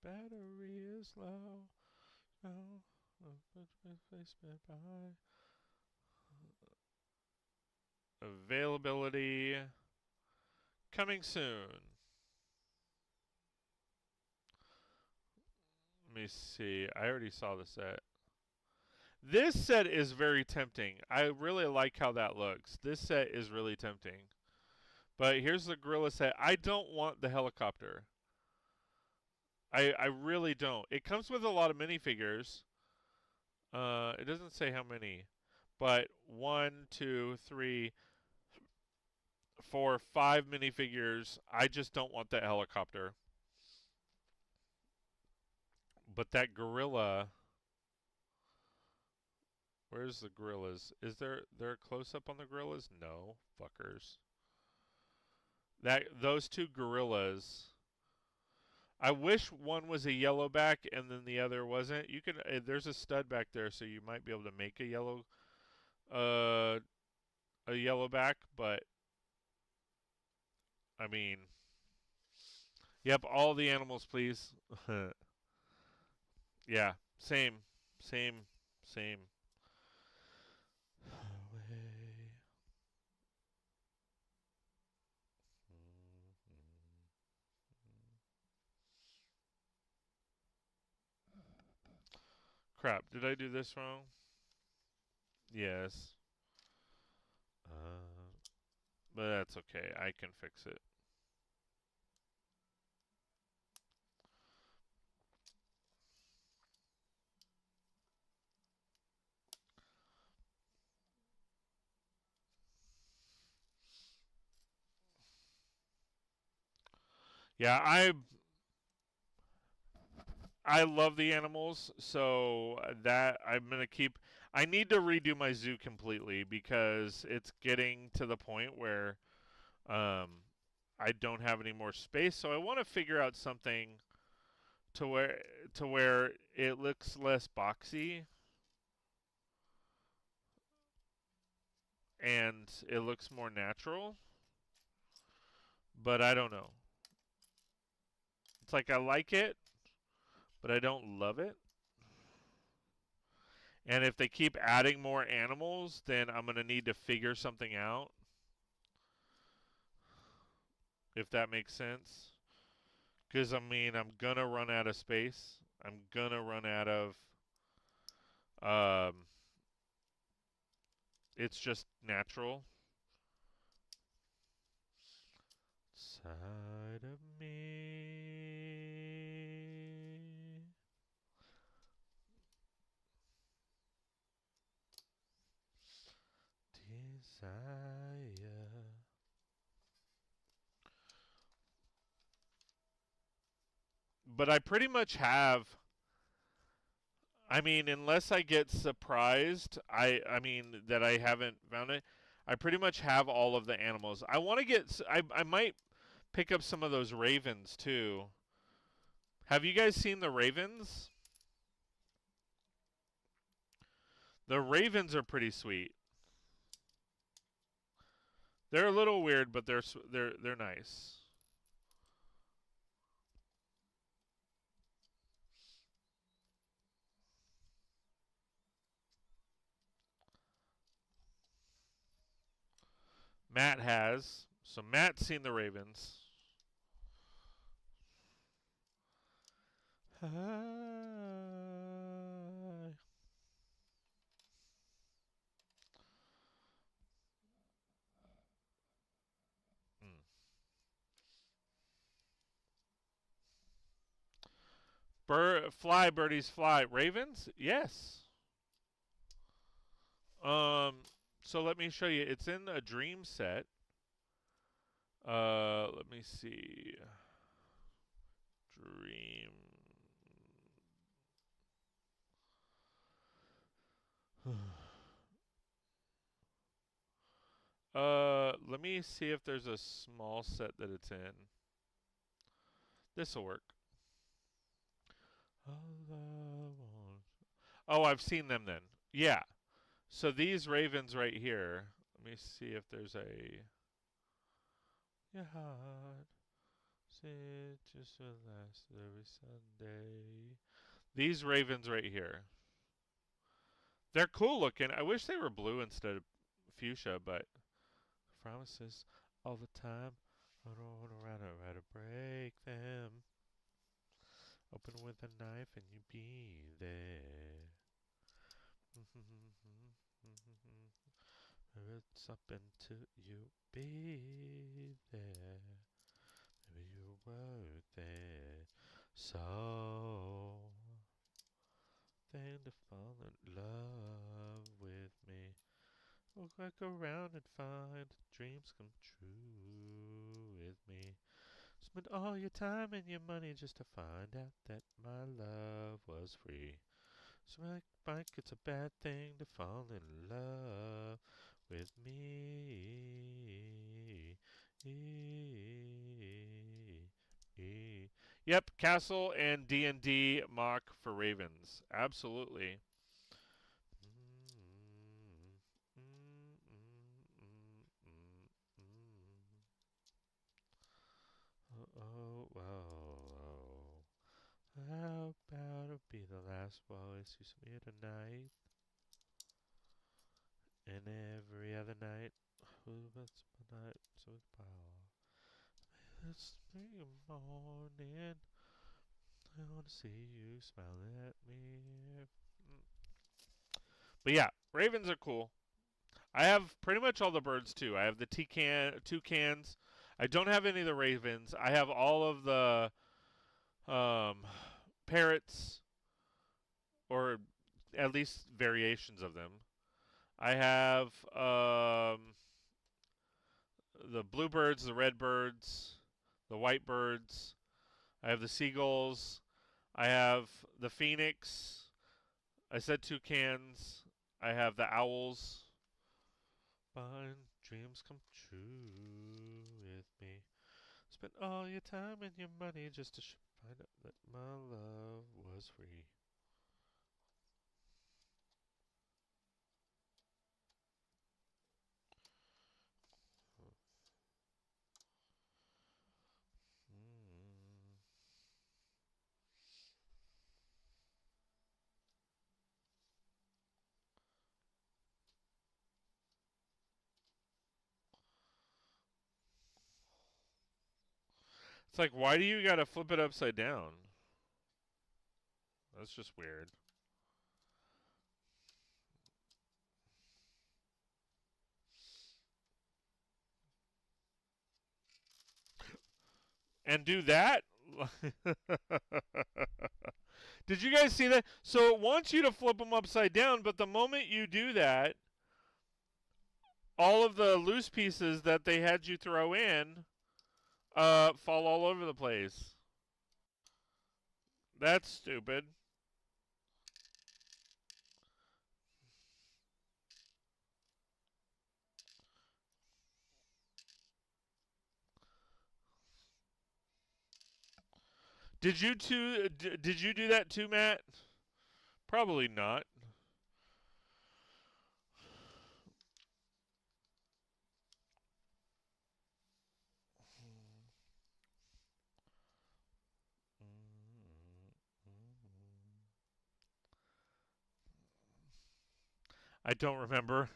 Battery is low. No, availability coming soon. Let me see. I already saw the set. This set is very tempting. I really like how that looks. This set is really tempting. But here's the gorilla set. I don't want the helicopter. I really don't. It comes with a lot of minifigures. It doesn't say how many. But 1, 2, 3, 4, 5 minifigures. I just don't want that helicopter. But that gorilla... Where's the gorillas? Is there a close-up on the gorillas? No, fuckers. Those two gorillas... I wish one was a yellowback and then the other wasn't. You can there's a stud back there, so you might be able to make a yellowback, but I mean, yep, all the animals, please. Yeah, same. Crap, did I do this wrong? Yes. But that's okay. I can fix it. Yeah, I love the animals, so that I'm gonna keep. I need to redo my zoo completely because it's getting to the point where I don't have any more space, so I want to figure out something to where to where it looks less boxy and it looks more natural. But I don't know. It's like I like it, but I don't love it. And if they keep adding more animals, then I'm going to need to figure something out. If that makes sense. Because, I mean, I'm going to run out of space. I'm going to run out of... it's just natural. Side of me. Desire. But I pretty much have... I mean, unless I get surprised, I mean that I haven't found it. I pretty much have all of the animals. I want to get. I might pick up some of those ravens too. Have you guys seen the ravens? The ravens are pretty sweet. They're a little weird, but they're nice. Matt has. So Matt's seen the ravens. Hi. Fly, birdies, fly. Ravens? Yes. So let me show you. It's in a dream set. Let me see. Dream. Let me see if there's a small set that it's in. This'll work. Oh, I've seen them then. Yeah. So these ravens right here. Let me see if there's a. Yeah. Sit just last every Sunday. These ravens right here. They're cool looking. I wish they were blue instead of fuchsia, but promises all the time. I don't want to break them. Open with a knife and you be there. It's up until you be there. Maybe you're worth it. So, then to fall in love with me. Look back around and find dreams come true with me. Spend all your time and your money just to find out that my love was free. So like it's a bad thing to fall in love with me. Yep, Castle and D&D mock for Ravens. Absolutely. How about it be the last voice you hear tonight? And every other night, what's my night so power? It's 3 morning. I want to see you smiling at me. But yeah, ravens are cool. I have pretty much all the birds too. I have the toucans. I don't have any of the ravens. I have all of the parrots, or at least variations of them. I have the bluebirds, the redbirds, the whitebirds. I have the seagulls. I have the phoenix. I said toucans. I have the owls. Mine dreams come true Spent all your time and your money just to find out that my love was free. It's like, why do you gotta flip it upside down? That's just weird. And do that? Did you guys see that? So it wants you to flip them upside down, but the moment you do that, all of the loose pieces that they had you throw in fall all over the place. That's stupid. Did you did you do that too, Matt? Probably not. I don't remember.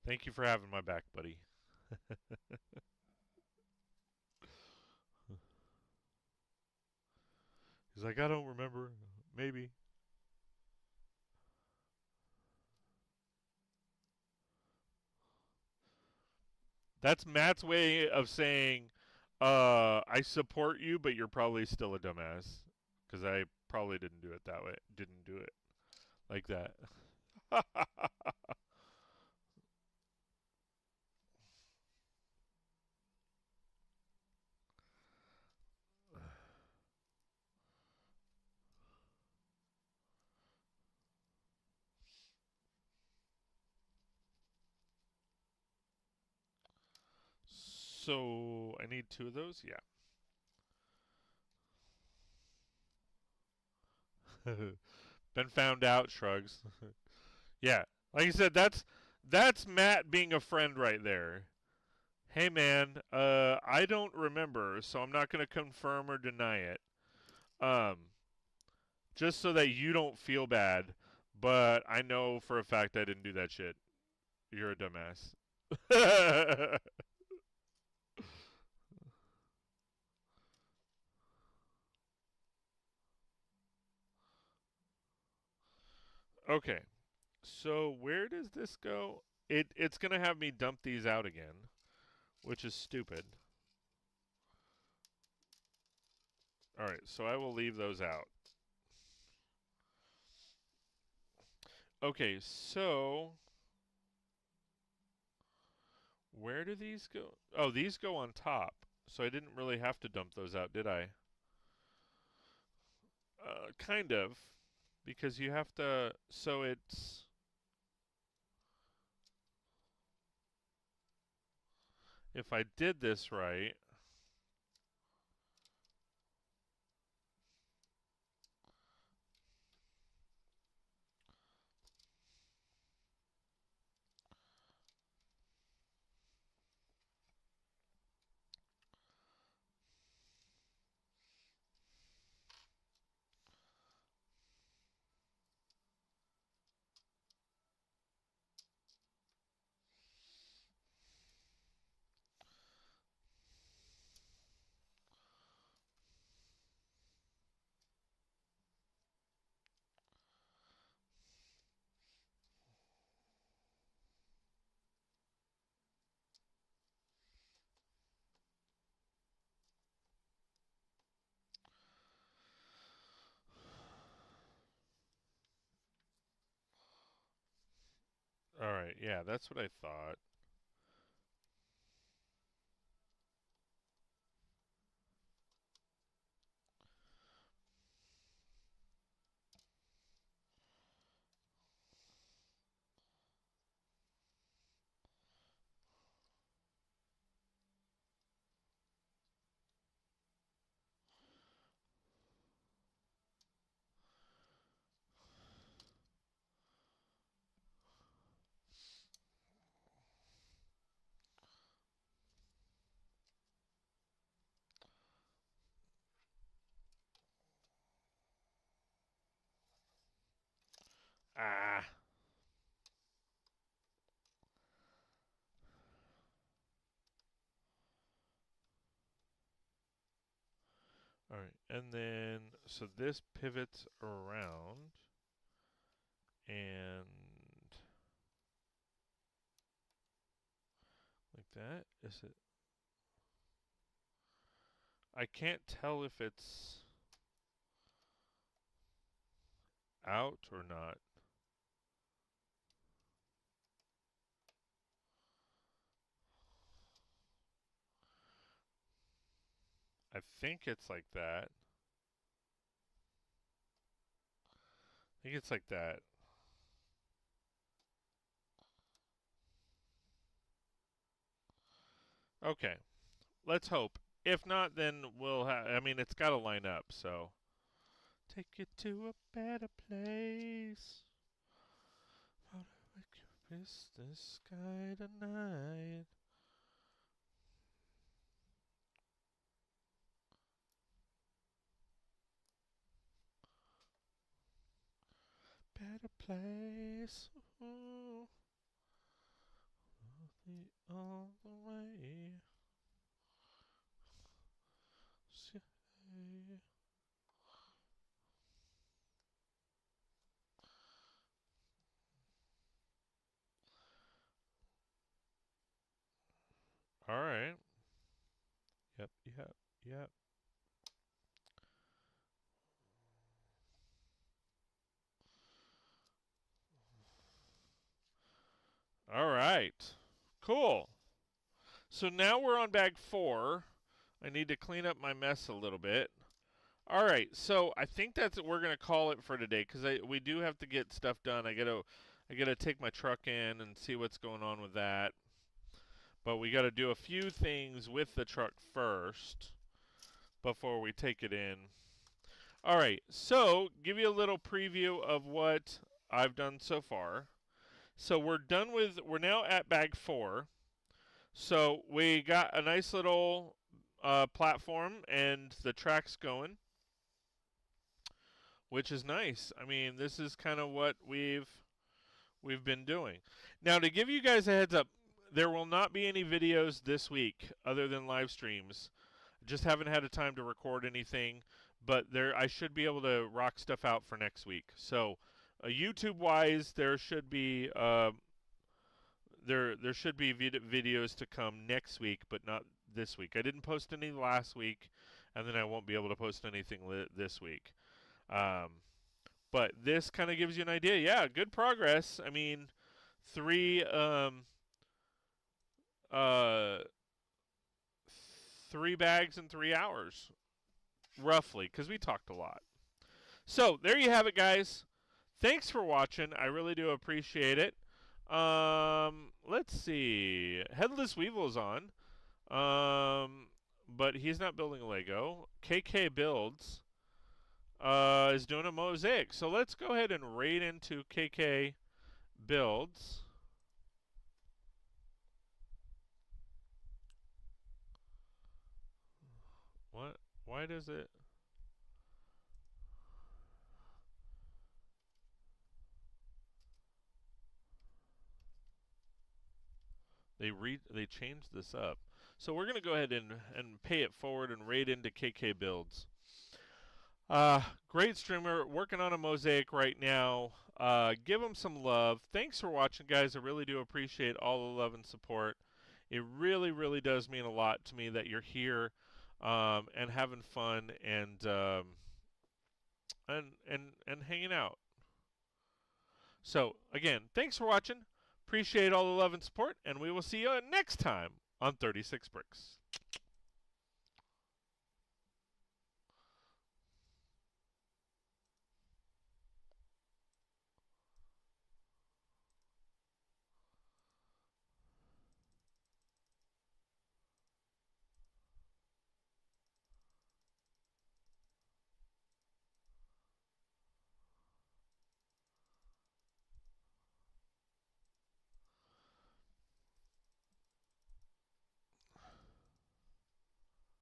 Thank you for having my back, buddy. He's like, I don't remember. Maybe. That's Matt's way of saying, I support you, but you're probably still a dumbass. Because I probably didn't do it that way. Didn't do it like that. So, I need 2 of those? Yeah. Been found out, shrugs. Yeah. Like I said, that's Matt being a friend right there. Hey man, I don't remember, so I'm not going to confirm or deny it. Um, just so that you don't feel bad, but I know for a fact I didn't do that shit. You're a dumbass. Okay. So where does this go? It's going to have me dump these out again, which is stupid. All right, so I will leave those out. Okay, so where do these go? Oh, these go on top. So I didn't really have to dump those out, did I? Kind of. Because you have to. So it's. If I did this right. Alright, yeah, that's what I thought. Ah. All right, and then so this pivots around, and like that. Is it? I can't tell if it's out or not. I think it's like that. I think it's like that. Okay, let's hope. If not, then we'll have. I mean, it's got to line up. So take it to a better place. Kiss the sky tonight. Better place. Ooh. All the way. Say. All right. Yep, yep, yep. All right. Cool. So now we're on bag 4. I need to clean up my mess a little bit. All right. So I think we're gonna call it for today because we do have to get stuff done. I gotta take my truck in and see what's going on with that. But we gotta do a few things with the truck first before we take it in. All right. So give you a little preview of what I've done so far. So we're now at bag 4. So we got a nice little platform and the track's going, which is nice. I mean, this is kind of what we've been doing. Now, to give you guys a heads up, there will not be any videos this week other than live streams. Just haven't had a time to record anything, but I should be able to rock stuff out for next week. So, YouTube-wise, there should be videos to come next week, but not this week. I didn't post any last week, and then I won't be able to post anything this week. But this kind of gives you an idea. Yeah, good progress. I mean, 3 3 bags in 3 hours, roughly, because we talked a lot. So there you have it, guys. Thanks for watching. I really do appreciate it. Let's see. Headless Weevil's on. But he's not building a Lego. KK Builds is doing a mosaic. So let's go ahead and raid into KK Builds. What? Why does it? They changed this up. So we're gonna go ahead and pay it forward and raid into KK Builds. Great streamer, working on a mosaic right now. Give him some love. Thanks for watching, guys. I really do appreciate all the love and support. It really, really does mean a lot to me that you're here and having fun and hanging out. So again, thanks for watching. Appreciate all the love and support, and we will see you next time on 36 Bricks.